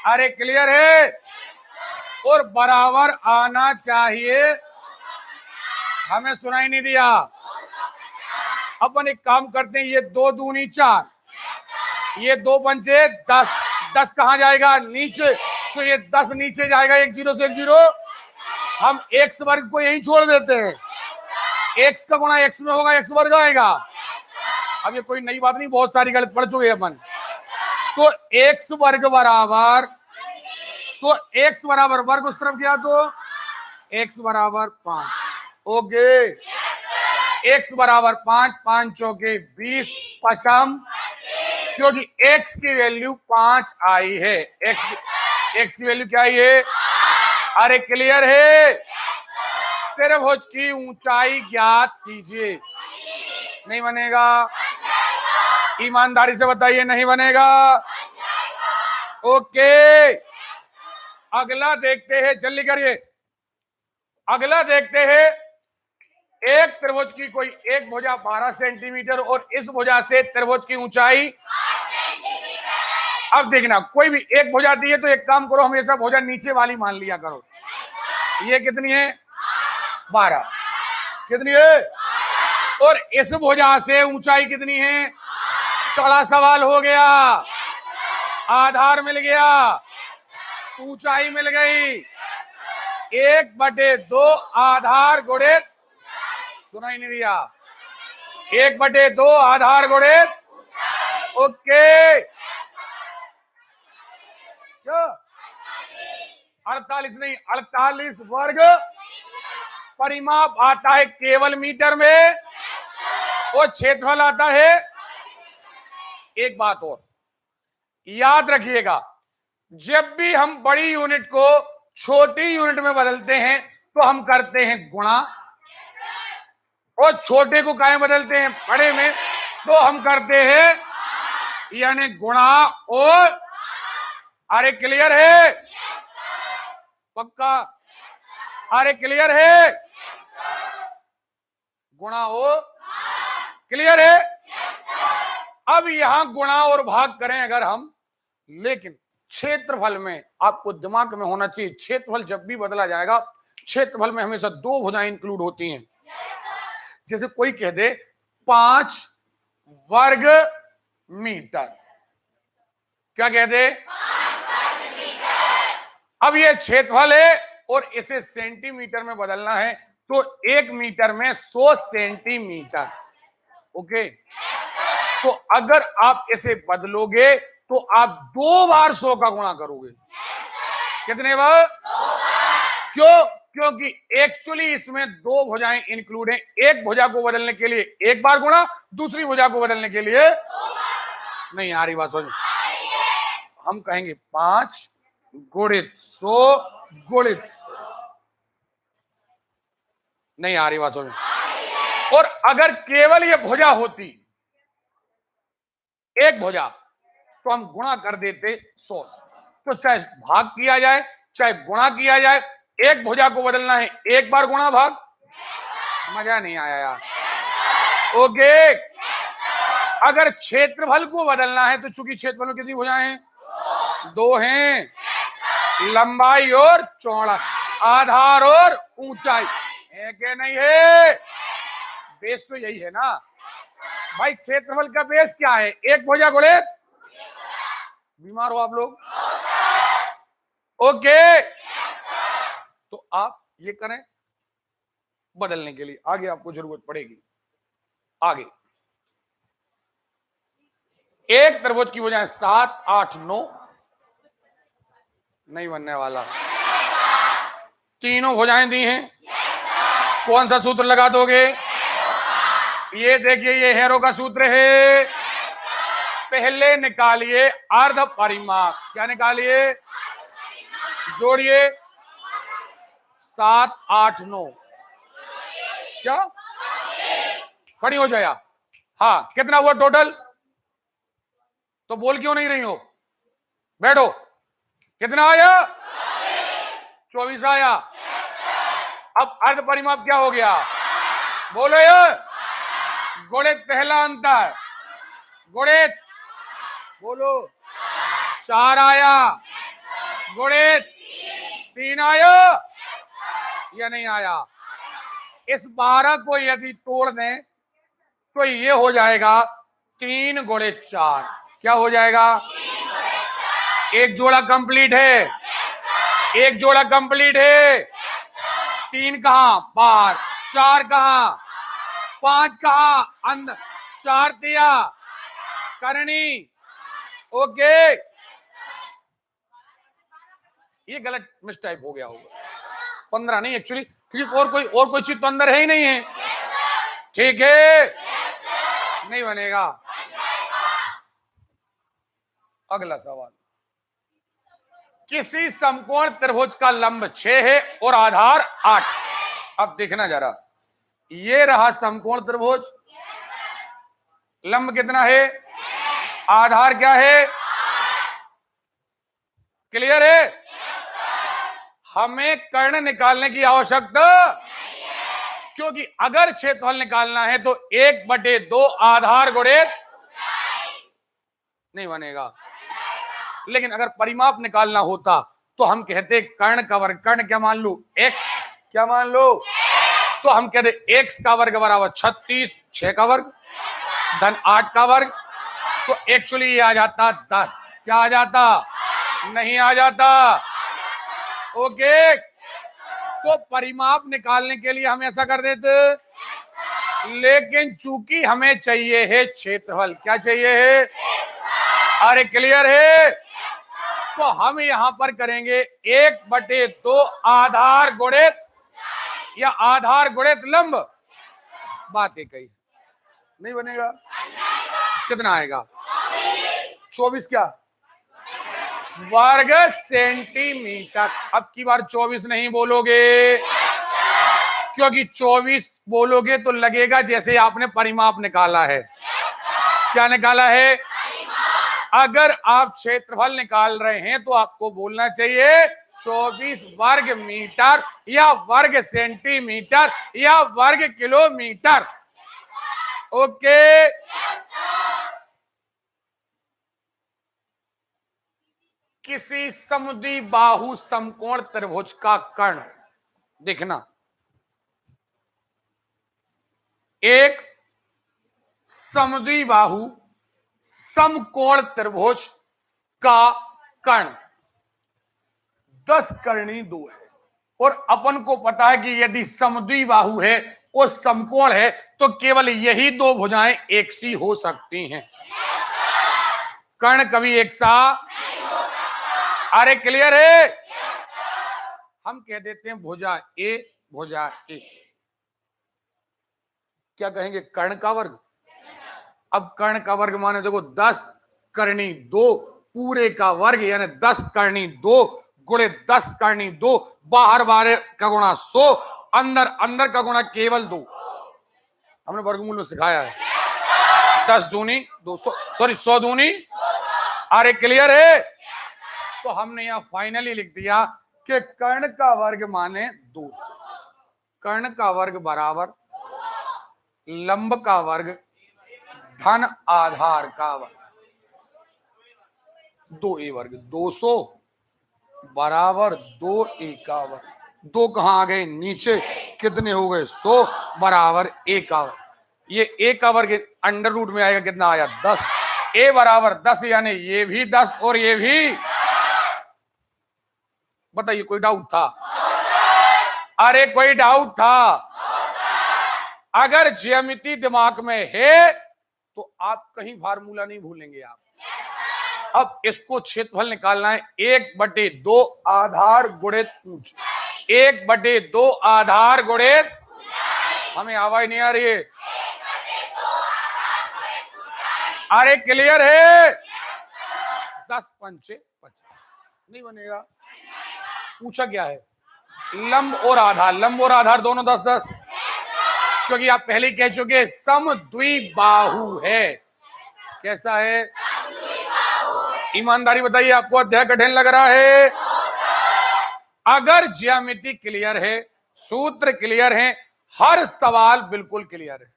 [SPEAKER 1] अरे क्लियर है? और बराबर आना चाहिए। हमें सुनाई नहीं दिया। अपन एक काम करते हैं, ये 2 दूनी 4, ये 2 पंचे 10, 10 कहां जाएगा? नीचे। तो ये 10 नीचे जाएगा, 1 0 से 1 0। हम x वर्ग को यहीं छोड़ देते हैं। x का गुणा x में होगा, x वर्ग आएगा। अब ये कोई नई बात नहीं, बहुत सारी गलत पढ़ चुके हैं अपन। तो x वर्ग बराबर, तो x बराबर वर्ग उस तरफ गया तो x बराबर 5। ओके, x बराबर 5, 5 चौके 20, पचम, क्योंकि x की वैल्यू 5 आई है। x की वैल्यू क्या आई है? अरे क्लियर है? त्रिभुज की ऊंचाई ज्ञात कीजिए। नहीं बनेगा? ईमानदारी से बताइए, नहीं बनेगा? ओके, अगला देखते हैं, जल्दी करिए। अगला देखते हैं, एक त्रिभुज की कोई एक भुजा 12 सेंटीमीटर और इस भुजा से त्रिभुज की ऊंचाई। अब देखना, कोई भी एक भुजा दी है तो एक काम करो, हमेशा भुजा नीचे वाली मान लिया करो। ये कितनी है? 12। कितनी है? और इस भुजा से ऊंचाई कितनी है? 16 सवाल हो गया। आधार मिल गया, ऊंचाई मिल गई। 1/2 आधार गुणित, सुनाई नहीं दिया, 1/2 आधार गुणित। ओके, 48 नहीं 48 वर्ग। परिमाप आता है केवल मीटर में और क्षेत्रफल आता है। एक बात और याद रखिएगा, जब भी हम बड़ी यूनिट को छोटी यूनिट में बदलते हैं तो हम करते हैं गुणा, और छोटे को काहे बदलते हैं बड़े में तो हम करते हैं यानी गुणा और। अरे क्लियर है? पक्का? अरे क्लियर है? गुणा और क्लियर है? अब यहां गुणा और भाग करें अगर हम, लेकिन क्षेत्रफल में आपको दिमाग में होना चाहिए, क्षेत्रफल जब भी बदला जाएगा क्षेत्रफल में हमेशा दो भुजाएं इंक्लूड होती हैं। जैसे कोई कह दे 5 वर्ग मीटर, क्या कह दे? 5 वर्ग मीटर। अब ये क्षेत्रफल है और इसे सेंटीमीटर में बदलना है तो 1 मीटर में 100 सेंटीमीटर। ओके, तो अगर आप इसे बदलोगे तो आप 2 बार 100 का गुणा करोगे। कितने बार? 2 बार। क्यों? क्योंकि एक्चुअली इसमें दो भुजाएं इंक्लूड हैं। एक भुजा को बदलने के लिए एक बार गुणा, दूसरी भुजा को बदलने के लिए 2 बार। नहीं आ रही बात समझ? हम कहेंगे 5 गुणित 100 गुणित 100। नहीं आ रही बात समझ? और अगर केवल ये भुजा होती, एक भुजा, तो हम गुणा कर देते 100। तो चाहे भाग किया जाए चाहे गुणा किया जाए, एक भुजा को बदलना है एक बार गुणा भाग। मजा नहीं आया यार? ओके। अगर क्षेत्रफल को बदलना है तो चूंकि क्षेत्रफल में कितनी भुजाएं हैं? 2 हैं, लंबाई और चौड़ा, आधार और ऊंचाई है कि नहीं है? बेस तो यही है ना भाई। क्षेत्रफल का बेस क्या है? एक भुजा गुणित। बीमार हो आप लोग? ओके, तो आप ये करें बदलने के लिए, आगे आपको जरूरत पड़ेगी। आगे एक त्रिभुज की भुजाएं 7 8 9 नहीं बनने वाला। तीनों भुजाएं दी हैं, कौन सा सूत्र लगा दोगे? ये देखिए, ये हेरो का सूत्र है। पहले निकालिए अर्ध परिमाप। क्या निकालिए? जोड़िए 7 8 9। क्या खड़ी हो जाया? हाँ, कितना हुआ टोटल? तो बोल क्यों नहीं रही हो? बैठो। कितना आया? 24 आया। अब अर्ध परिमाप क्या हो गया? बोलो यार। गुणित पहला अंतर, गुणित बोलो 4 आया, गुणित 3 आया या नहीं आया? इस 12 को यदि तोड़ दें तो ये हो जाएगा 3 गुणित 4। क्या हो जाएगा? एक जोड़ा कंप्लीट है, एक जोड़ा कंप्लीट है। 3 कहां? बाहर। 4 कहां? 5 कहां? अंदर। 4 दिया करनी। ओके, ये गलत मिसटाइप हो गया होगा। 15 नहीं एक्चुअली, क्योंकि और कोई चीज तो अंदर है ही नहीं है। ठीक है, नहीं बनेगा। अगला सवाल, किसी समकोण त्रिभुज का लंब 6 है और आधार 8। अब देखना जरा, ये रहा समकोण त्रिभुज, लंब कितना है? आधार क्या है? क्लियर है? हमें कर्ण निकालने की आवश्यकता नहीं है, क्योंकि अगर क्षेत्रफल निकालना है तो 1/2 आधार गुणित नहीं बनेगा। लेकिन अगर परिमाप निकालना होता तो हम कहते कर्ण का वर्ग। कर्ण क्या मान लो? x। क्या मान लो? तो हम कहते x का वर्ग बराबर 36, 6 का वर्ग धन 8 का वर्ग। तो एक्चुअली ये आ जाता 10। क्या आ जाता? नहीं आ जाता। ओके, तो परिमाप निकालने के लिए हम ऐसा कर देते, लेकिन चूंकि हमें चाहिए है क्षेत्रफल। क्या चाहिए है? अरे क्लियर है? तो हम यहां पर करेंगे 1/2 आधार गुणित या आधार गुणित लंब। बात एक ही नहीं बनेगा। कितना आएगा? 24 क्या वर्ग सेंटीमीटर। अब की बार 24 नहीं बोलोगे, क्योंकि 24 बोलोगे तो लगेगा जैसे आपने परिमाप निकाला है। क्या निकाला है? अगर आप क्षेत्रफल निकाल रहे हैं तो आपको बोलना चाहिए 24 वर्ग मीटर या वर्ग सेंटीमीटर या वर्ग किलोमीटर। ओके, किसी समुद्री बाहु समकोण त्रिभुज का कर्ण देखना। एक समुद्री बाहु समकोण त्रिभुज का कर्ण 10 कर्णी 2 है, और अपन को पता है कि यदि समुद्री बाहु है और समकोण है तो केवल यही दो भुजाएं एक सी हो सकती हैं। कर्ण कभी एक सा। अरे क्लियर है? हम कह देते हैं भुजा ए, भुजा ए। क्या कहेंगे? कर्ण का वर्ग। अब कर्ण का वर्ग माने देखो 10 कर्णी 2 पूरे का वर्ग, यानी 10 कर्णी 2 गुणे 10 कर्णी 2, बाहर बाहर का गुणा 100, अंदर अंदर का गुणा केवल 2। हमने वर्गमूल में सिखाया है। 10 दूनी 200, सॉरी 100 दूनी। अरे क्लियर है? तो हमने यहां फाइनली लिख दिया कि कर्ण का वर्ग माने 200। कर्ण का वर्ग बराबर लंब का वर्ग धन आधार का वर्ग 2a वर्ग। 200 बराबर 2a का वर्ग। 2 कहां आ गए? नीचे। कितने हो गए? 100 बराबर a का वर्ग। ये a का वर्ग अंडर रूट में आएगा, कितना आया? 10। a बराबर 10, यानी ये भी 10 और ये भी। बताइए कोई डाउट था? अरे कोई डाउट था? अगर ज्यामिति दिमाग में है तो आप कहीं फार्मूला नहीं भूलेंगे आप। अब इसको क्षेत्रफल निकालना है 1/2 आधार गुणित ऊंचाई। 1/2 आधार गुणित, हमें आवाज नहीं आ रही है? अरे क्लियर है? 10 पंचे 50 नहीं बनेगा। पूछा क्या है? लंब और आधार। लंब और आधार दोनों 10 10, क्योंकि आप पहले ही कह चुके समद्विबाहु है। कैसा है? ईमानदारी बताइए, आपको अध्याय कठिन लग रहा है? अगर ज्यामिति क्लियर है, सूत्र क्लियर है, हर सवाल बिल्कुल क्लियर है।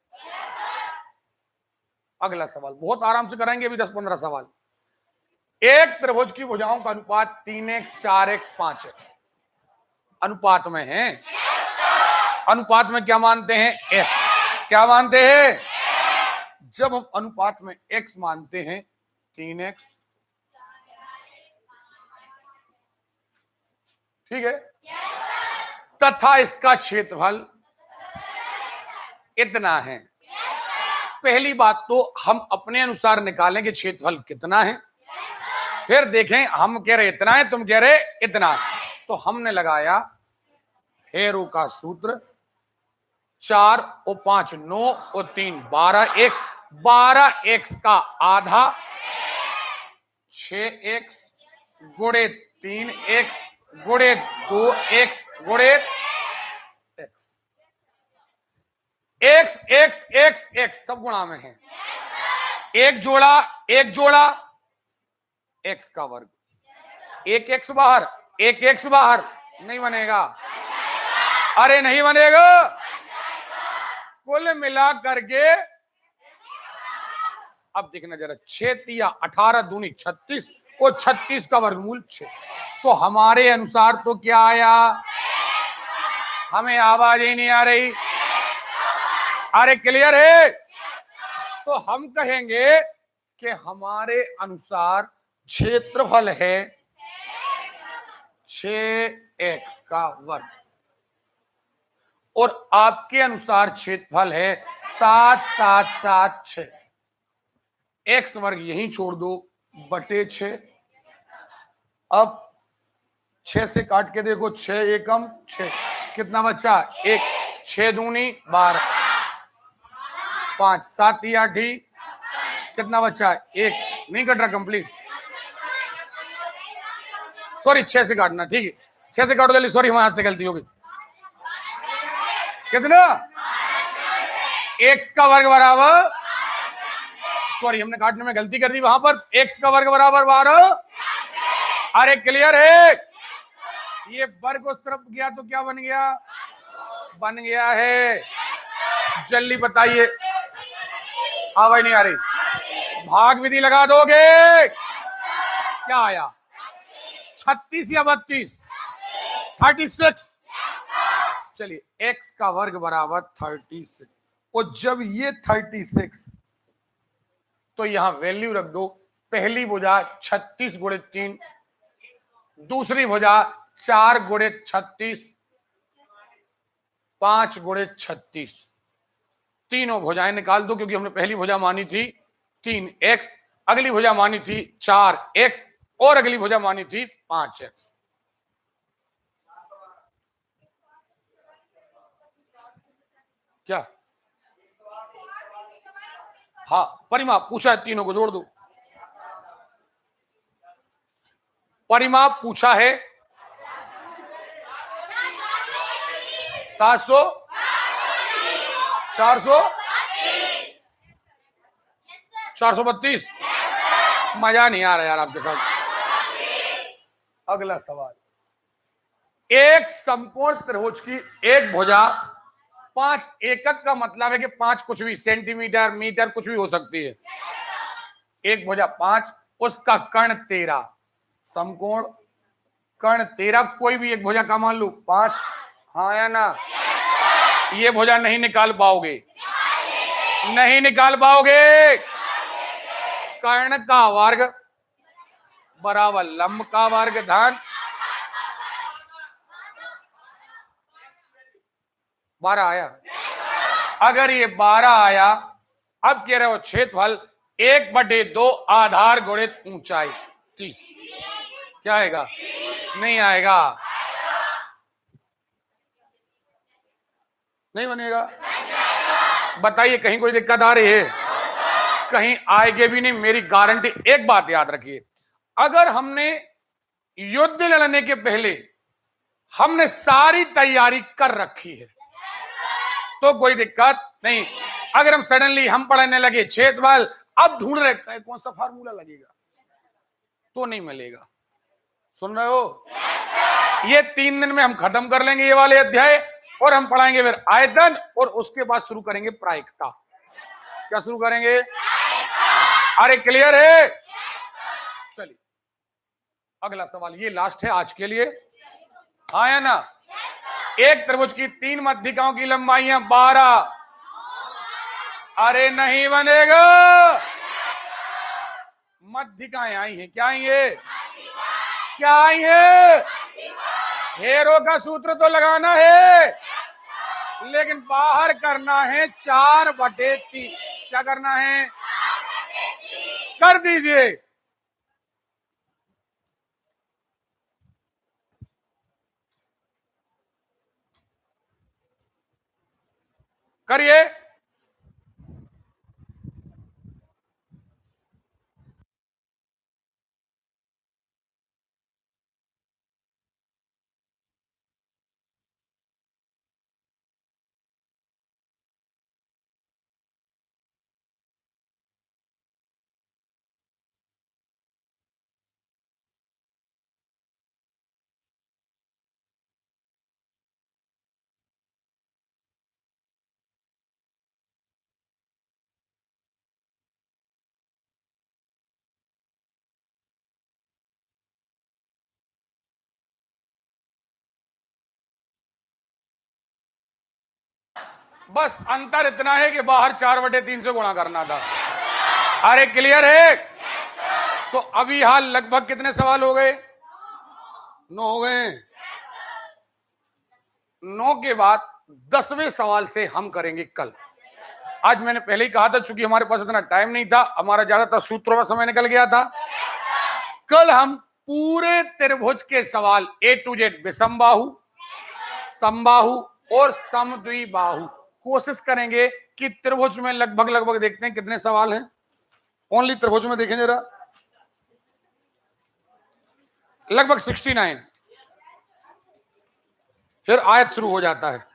[SPEAKER 1] अगला सवाल बहुत आराम से कराएंगे, अभी 10-15 सवाल। एक त्रिभुज की भुजाओं का अनुपात 3x 4x 5x अनुपात में है। अनुपात में क्या मानते हैं? x। क्या मानते हैं? जब हम अनुपात में x मानते हैं 3x, ठीक है, तथा इसका क्षेत्रफल इतना है। पहली बात तो हम अपने अनुसार निकालें कि क्षेत्रफल कितना है, फिर देखें हम कह रहे इतना है, तुम कह रहे इतना है। तो हमने लगाया हेरो का सूत्र, 4 और 5 9 और 3 12x, 12x का आधा 6x गुणे 3x गुणे 2x गुणे x। x x x x सब गुणा में है। एक जोड़ा x का वर्ग, एक x बाहर, एक x बाहर नहीं बनेगा। अरे नहीं बनेगा। कुल मिला करके अब देखना जरा, 6 या 18 दूनी 36 और 36 का वर्गमूल 6। तो हमारे अनुसार तो क्या आया? हमें आवाज ही नहीं आ रही। अरे क्लियर है? तो हम कहेंगे कि हमारे अनुसार क्षेत्रफल है 6x का वर्ग, और आपके अनुसार क्षेत्रफल है 7 7 7 6। x वर्ग यहीं छोड़ दो, बटे 6 अब 6 से काट के देखो, 6 एकम 6, कितना बचा? 1, 6 दूनी 12, 5, 7 या 8, कितना बचा? 1, नहीं कट रहा कंप्लीट, सॉरी 6 से काटना, ठीक है 6 से काटो जल्दी, सॉरी हमारे हाथ से गलती होगी। कितना? x का वर्ग बराबर, सॉरी हमने काटने में गलती कर दी वहां पर, x का वर्ग बराबर 12। अरे क्लियर है? ये वर्ग उस तरफ गया तो क्या बन गया? बन गया है। जल्दी बताइए, आवाज नहीं आ रही, भाग विधि लगा दोगे? क्या आया? 36 या 32? 36। चलिए x का वर्ग बराबर 36, और जब ये 36, तो यहां वैल्यू रख दो। पहली भुजा 36 गुणित 3, दूसरी भुजा 4 गुणित 36, 5 गुणित 36, तीनों भुजाएं निकाल दो, क्योंकि हमने पहली भुजा मानी थी 3x, अगली भुजा मानी थी 4x, और अगली भुजा मानी थी 5x। क्या? हाँ, परिमाप पूछा है, तीनों को जोड़ दो। परिमाप पूछा है 700, 400, 432। मजा नहीं आ रहा यार आपके साथ। अगला सवाल, एक समकोण त्रिभुज की एक भुजा 5 एकक का मतलब है कि 5 कुछ भी, सेंटीमीटर मीटर कुछ भी हो सकती है। एक भुजा 5, उसका कर्ण 13, समकोण कर्ण 13, कोई भी एक भुजा का मान लो 5, हाँ या ना? ये भुजा नहीं निकाल पाओगे, नहीं निकाल पाओगे। कर्ण का वर्ग बराबर लंब का वर्ग धन 12 आया। अगर ये 12 आया, अब कह रहे हो क्षेत्रफल 1/2 आधार गुणित ऊंचाई 30, क्या आएगा? नहीं आएगा, नहीं बनेगा। बताइए कहीं कोई दिक्कत आ रही है? कहीं आएगी भी नहीं, मेरी गारंटी। एक बात याद रखिए, अगर हमने युद्ध लड़ने के पहले हमने सारी तैयारी कर रखी है तो कोई दिक्कत नहीं। अगर हम सडनली हम पढ़ने लगे क्षेत्रफल, अब ढूंढ रहे कौन सा फार्मूला लगेगा, तो नहीं मिलेगा। सुन रहे हो? ये 3 दिन में हम खत्म कर लेंगे ये वाले अध्याय, और हम पढ़ाएंगे फिर आयतन, और उसके बाद शुरू करेंगे प्रायिकता। क्या शुरू करेंगे? अरे क्लियर है? चलिए अगला सवाल, ये लास्ट है आज के लिए, हाँ या ना? एक त्रिभुज की 3 मध्यिकाओं की लंबाइयां 12। अरे नहीं बनेगा, मध्यिकाएं आई हैं, क्या आई है? क्या आई है? हेरो का सूत्र तो लगाना है, लेकिन बाहर करना है 4/3। क्या करना है? कर दीजिए। करिए। बस अंतर इतना है कि बाहर 4/3 से गुणा करना था। अरे क्लियर है? तो अभी हाल लगभग कितने सवाल हो गए? 9 हो गए। 9 के बाद 10वें सवाल से हम करेंगे कल। आज मैंने पहले ही कहा था, चूंकि हमारे पास इतना टाइम नहीं था, हमारा ज्यादातर सूत्रों में समय निकल गया था। कल हम पूरे त्रिभुज के सवाल A to Z, विषमबाहु, समबाहु और समद्विबाहु। कोशिश करेंगे कि त्रिभुज में लगभग लगभग देखते हैं कितने सवाल हैं। ओनली त्रिभुज में देखें जरा, लगभग 69। फिर आयत शुरू हो जाता है।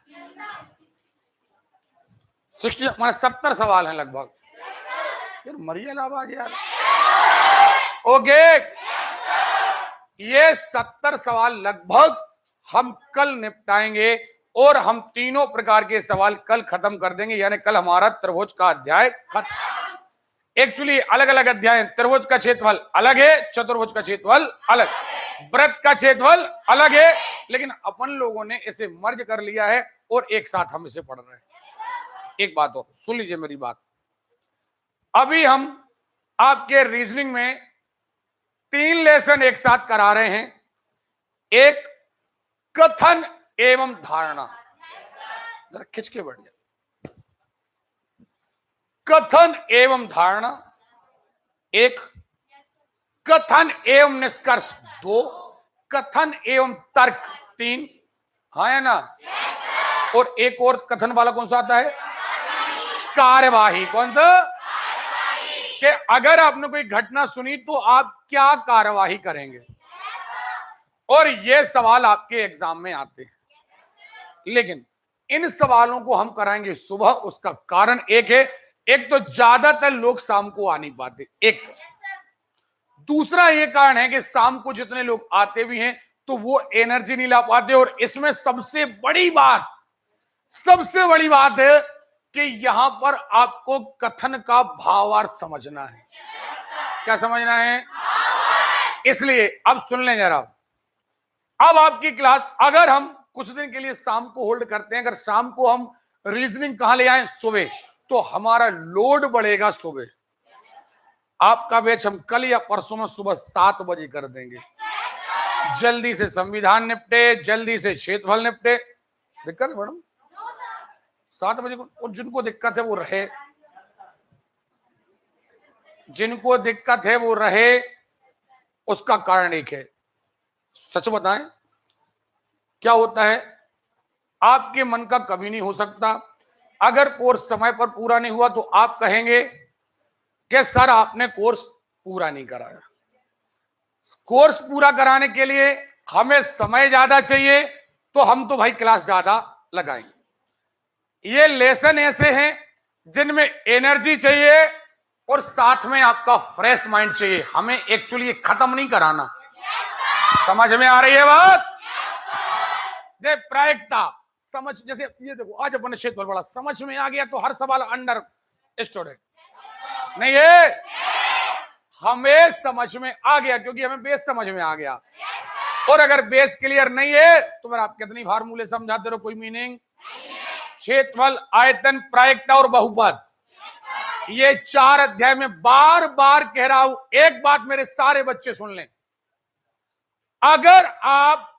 [SPEAKER 1] 60 माने 70 सवाल हैं लगभग। फिर मरियल आवाज यार। ओके, ये 70 सवाल लगभग हम कल निपटाएंगे और हम तीनों प्रकार के सवाल कल खत्म कर देंगे। यानी कल हमारा त्रिभुज का अध्याय खत्म। एक्चुअली अलग अलग अध्याय, त्रिभुज का क्षेत्रफल अलग है, चतुर्भुज का क्षेत्रफल अलग, वृत्त का क्षेत्रफल अलग है, लेकिन अपन लोगों ने इसे मर्ज कर लिया है और एक साथ हम इसे पढ़ रहे हैं। एक बात और सुन लीजिए मेरी बात, अभी हम आपके रीजनिंग में 3 लेसन एक साथ करा रहे हैं। एक कथन एवं धारणा, जरा खिंच के बैठ जाए। कथन एवं धारणा 1, कथन एवं निष्कर्ष 2, कथन एवं तर्क 3। हाँ या ना? और एक और कथन वाला कौन सा आता है? कार्यवाही। कौन सा? कि अगर आपने कोई घटना सुनी तो आप क्या कार्यवाही करेंगे। और ये सवाल आपके एग्जाम में आते हैं, लेकिन इन सवालों को हम कराएंगे सुबह। उसका कारण एक है, एक तो ज्यादातर लोग शाम को आ नहीं पाते, एक। दूसरा ये कारण है कि शाम को जितने लोग आते भी हैं तो वो एनर्जी नहीं ला पाते। और इसमें सबसे बड़ी बात है कि यहां पर आपको कथन का भावार्थ समझना है। क्या समझना है? इसलिए अब सुन लें जरा, अब आपकी क्लास अगर हम कुछ दिन के लिए शाम को होल्ड करते हैं, अगर शाम को हम रीजनिंग कहां ले आए? सुबह, तो हमारा लोड बढ़ेगा सुबह। आपका बैच हम कल या परसों में सुबह 7 बजे कर देंगे। जल्दी से संविधान निपटे, जल्दी से क्षेत्रफल निपटे। दिक्कत है मैडम? 7 बजे को जिनको दिक्कत है वो रहे, जिनको दिक्कत है वो रहे। उसका कारण एक है, सच बताएं क्या होता है, आपके मन का कभी नहीं हो सकता। अगर कोर्स समय पर पूरा नहीं हुआ तो आप कहेंगे कि सर आपने कोर्स पूरा नहीं कराया। कोर्स पूरा कराने के लिए हमें समय ज्यादा चाहिए, तो हम तो भाई क्लास ज्यादा लगाएंगे। ये लेसन ऐसे हैं जिनमें एनर्जी चाहिए और साथ में आपका फ्रेश माइंड चाहिए। हमें एक्चुअली खत्म नहीं कराना। समझ में आ रही है बात? प्रायिकता समझ, जैसे ये देखो आज अपने क्षेत्रफल बड़ा समझ में आ गया तो हर सवाल अंडर स्टूड है नहीं है, हमें समझ में आ गया क्योंकि हमें बेस समझ में आ गया। और अगर बेस क्लियर नहीं है तो फिर आप कितनी फार्मूले समझाते रहो, कोई मीनिंग। क्षेत्रफल, आयतन, प्रायिकता और बहुपद, ये 4 अध्याय में बार बार कह रहा हूं। एक बात मेरे सारे बच्चे सुन लें, अगर आप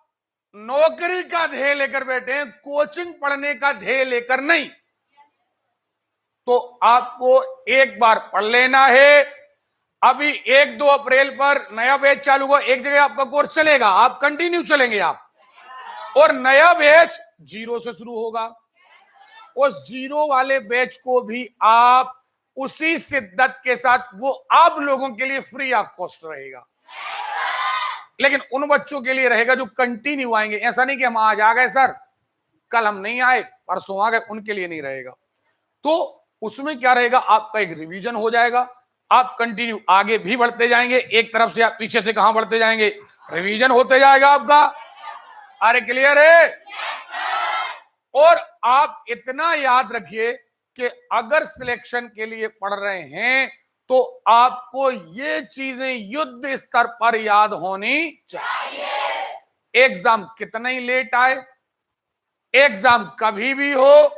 [SPEAKER 1] नौकरी का ध्येय लेकर बैठे हैं, कोचिंग पढ़ने का ध्येय लेकर नहीं, तो आपको एक बार पढ़ लेना है। अभी 1-2 अप्रैल पर नया बैच चालू होगा, एक जगह आपका कोर्स चलेगा, आप कंटिन्यू चलेंगे आप, और नया बैच 0 से शुरू होगा। उस 0 वाले बैच को भी आप उसी शिद्दत के साथ, वो आप लोगों के लिए फ्री ऑफ कॉस्ट रहेगा, लेकिन उन बच्चों के लिए रहेगा जो कंटिन्यू आएंगे। ऐसा नहीं कि हम आज आ गए सर, कल हम नहीं आए, परसों आ गए, उनके लिए नहीं रहेगा। तो उसमें क्या रहेगा, आपका एक रिवीजन हो जाएगा, आप कंटिन्यू आगे भी बढ़ते जाएंगे। एक तरफ से आप पीछे से कहां बढ़ते जाएंगे, रिवीजन होते जाएगा आपका। अरे क्लियर है? और आप इतना याद रखिए कि अगर सिलेक्शन के लिए पढ़ रहे हैं तो आपको ये चीजें युद्ध स्तर पर याद होनी चाहिए। एग्जाम कितना ही लेट आए, एग्जाम कभी भी हो,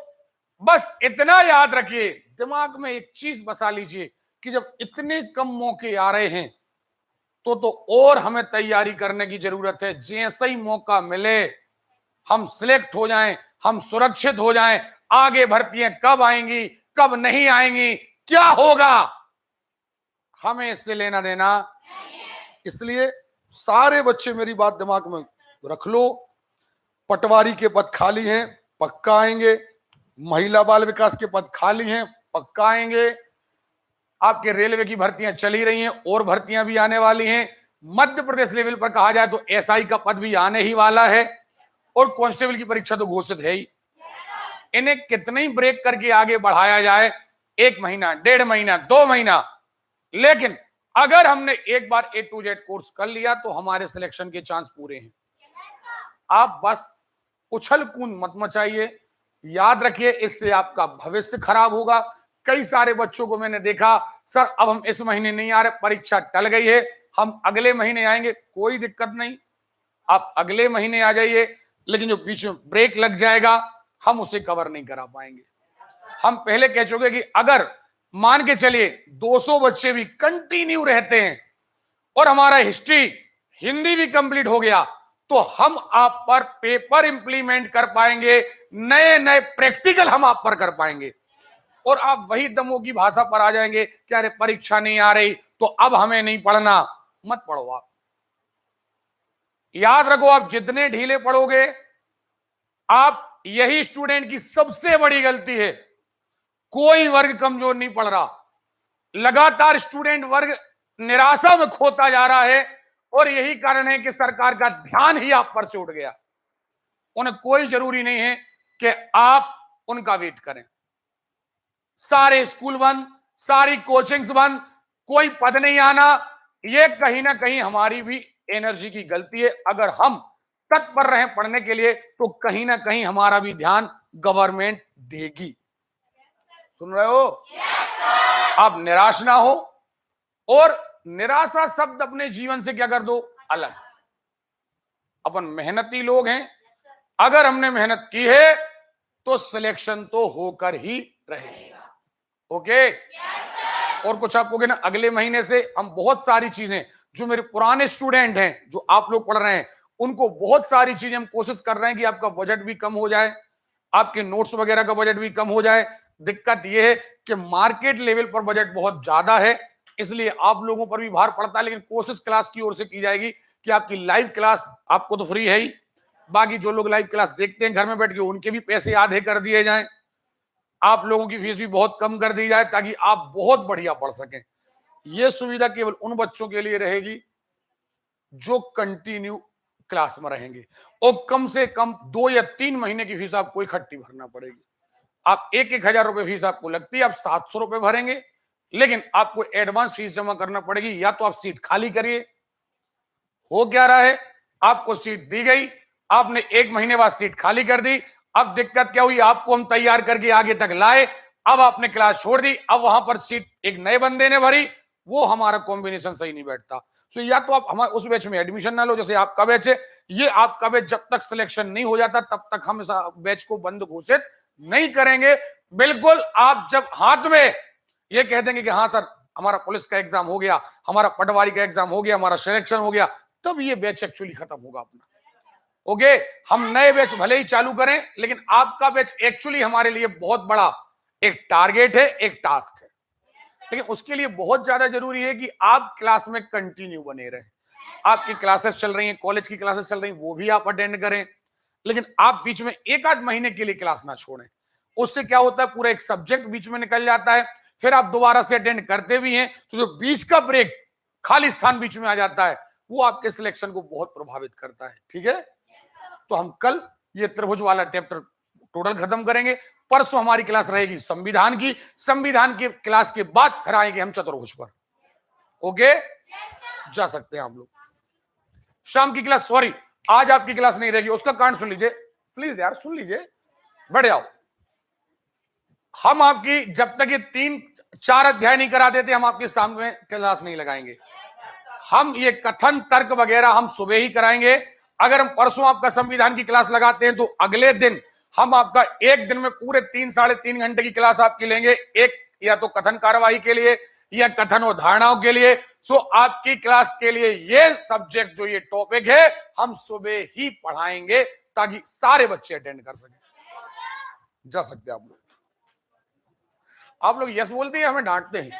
[SPEAKER 1] बस इतना याद रखिए, दिमाग में एक चीज बसा लीजिए कि जब इतने कम मौके आ रहे हैं तो और हमें तैयारी करने की जरूरत है। जैसे ही मौका मिले हम सिलेक्ट हो जाएं, हम सुरक्षित हो जाएं। आगे भर्तियां कब आएंगी, कब नहीं आएंगी, क्या होगा, हमें इससे लेना देना। इसलिए
[SPEAKER 2] सारे बच्चे मेरी बात दिमाग में रख लो, पटवारी के पद खाली हैं, पक्का आएंगे। महिला बाल विकास के पद खाली हैं, पक्का आएंगे। आपके रेलवे की भर्तियां चली रही हैं और भर्तियां भी आने वाली हैं। मध्य प्रदेश लेवल पर कहा जाए तो एसआई का पद भी आने ही वाला है और कांस्टेबल की परीक्षा तो घोषित है ही। इन्हें कितने ही ब्रेक करके आगे बढ़ाया जाए, 1 महीना, 1.5 महीना, 2 महीना, लेकिन अगर हमने एक बार A to Z कोर्स कर लिया तो हमारे सिलेक्शन के चांस पूरे हैं। आप बस उछल कूद मत मचाइए, याद रखिए इससे आपका भविष्य खराब होगा। कई सारे बच्चों को मैंने देखा, सर अब हम इस महीने नहीं आ रहे, परीक्षा टल गई है, हम अगले महीने आएंगे। कोई दिक्कत नहीं, आप अगले महीने आ जाइए, लेकिन जो बीच में ब्रेक लग जाएगा हम उसे कवर नहीं करा पाएंगे। हम पहले कह चुके कि अगर मान के चलिए 200 बच्चे भी कंटिन्यू रहते हैं और हमारा हिस्ट्री हिंदी भी कंप्लीट हो गया तो हम आप पर पेपर इंप्लीमेंट कर पाएंगे, नए नए प्रैक्टिकल हम आप पर कर पाएंगे और आप वही दमों की भाषा पर आ जाएंगे कि अरे परीक्षा नहीं आ रही तो अब हमें नहीं पढ़ना। मत पढ़ो। आप याद रखो, आप जितने ढीले पढ़ोगे, आप यही स्टूडेंट की सबसे बड़ी गलती है। कोई वर्ग कमजोर नहीं पड़ रहा, लगातार स्टूडेंट वर्ग निराशा में खोता जा रहा है और यही कारण है कि सरकार का ध्यान ही आप पर से उठ गया। उन्हें कोई जरूरी नहीं है कि आप उनका वेट करें। सारे स्कूल बंद, सारी कोचिंग्स बंद, कोई पद नहीं आना, यह कहीं ना कहीं हमारी भी एनर्जी की गलती है। अगर हम तत्पर रहे पढ़ने के लिए तो कहीं ना कहीं हमारा भी ध्यान गवर्नमेंट देगी। सुन रहे हो? आप निराश ना हो और निराशा शब्द अपने जीवन से क्या कर दो, अलग। अपन मेहनती लोग हैं, अगर हमने मेहनत की है तो सिलेक्शन तो होकर ही रहेगा। ओके? और कुछ आपको कहना, अगले महीने से हम बहुत सारी चीजें, जो मेरे पुराने स्टूडेंट हैं जो आप लोग पढ़ रहे हैं, उनको बहुत सारी चीजें हम कोशिश कर रहे हैं कि आपका बजट भी कम हो जाए, आपके नोट्स वगैरह का बजट भी कम हो जाए। दिक्कत यह है कि मार्केट लेवल पर बजट बहुत ज्यादा है, इसलिए आप लोगों पर भी भार पड़ता है, लेकिन कोशिश क्लास की ओर से की जाएगी कि आपकी लाइव क्लास आपको तो फ्री है ही, बाकी जो लोग लाइव क्लास देखते हैं घर में बैठ के, उनके भी पैसे आधे कर दिए जाएं, आप लोगों की फीस भी बहुत कम कर दी जाए ताकि आप बहुत बढ़िया पढ़ सकें। यह सुविधा केवल उन बच्चों के लिए रहेगी जो कंटिन्यू क्लास में रहेंगे और कम से कम 2 या 3 महीने की फीस आपको इकट्ठी भरना पड़ेगी। आप 1,000 रुपए फीस आपको लगती है, आप 700 रुपए भरेंगे, लेकिन आपको एडवांस फीस जमा करना पड़ेगी। या तो आप सीट खाली करिए, हो क्या रहा है, आपको सीट दी गई, आपने 1 महीने बाद सीट खाली कर दी। अब दिक्कत क्या हुई, आपको हम तैयार करके आगे तक लाए, अब आपने क्लास छोड़ दी, अब वहां पर सीट एक नए बंदे ने भरी, वो हमारा कॉम्बिनेशन सही नहीं बैठता। तो या तो आप हमारे उस बैच में एडमिशन ना लो, जैसे आपका बैच है, ये आपका बैच जब तक सिलेक्शन नहीं हो जाता तब तक हम इस बैच को बंद घोषित नहीं करेंगे। बिल्कुल, आप जब हाथ में ये कह देंगे कि हाँ सर हमारा पुलिस का एग्जाम हो गया, हमारा पटवारी का एग्जाम हो गया, हमारा सिलेक्शन हो गया, तब ये बैच एक्चुअली खत्म होगा अपना। ओके, हम नए बैच भले ही चालू करें, लेकिन आपका बैच एक्चुअली हमारे लिए बहुत बड़ा एक टारगेट है, एक टास्क है, लेकिन उसके लिए बहुत ज्यादा जरूरी है कि आप क्लास में कंटिन्यू बने रहें। आपकी क्लासेस चल रही हैं, कॉलेज की क्लासेस चल रही हैं, वो भी आप अटेंड करें, लेकिन आप बीच में 1-8 महीने के लिए क्लास ना छोड़ें। उससे क्या होता है, पूरा एक सब्जेक्ट बीच में निकल जाता है, फिर आप दोबारा से अटेंड करते भी हैं तो जो बीच का ब्रेक, खाली स्थान बीच में आ जाता है, वो आपके सिलेक्शन को बहुत प्रभावित करता है। ठीक है, तो हम कल ये त्रिभुज वाला चैप्टर टोटल खत्म करेंगे। परसों हमारी क्लास रहेगी संविधान की, संविधान की क्लास के बाद फिर आएंगे हम चतुर्भुज पर। ओके, जा सकते हैं आप लोग। शाम की क्लास, सॉरी आज आपकी क्लास नहीं रहेगी, उसका कारण सुन लीजिए प्लीज यार, सुन लीजिए, बैठ जाओ। हम आपकी जब तक ये 3-4 अध्याय नहीं करा देते, हम आपके सामने क्लास नहीं लगाएंगे। हम ये कथन तर्क वगैरह हम सुबह ही कराएंगे। अगर हम परसों आपका संविधान की क्लास लगाते हैं तो अगले दिन हम आपका एक दिन में पूरे 3-3.5 घंटे की क्लास आपकी लेंगे, एक या तो कथन कार्यवाही के लिए या कथन और धारणाओं के लिए। सो आपकी क्लास के लिए ये सब्जेक्ट जो ये टॉपिक है हम सुबह ही पढ़ाएंगे ताकि सारे बच्चे अटेंड कर सकें। जा सकते हैं आप लोग। आप लोग यस बोलते हैं, हमें डांटते हैं।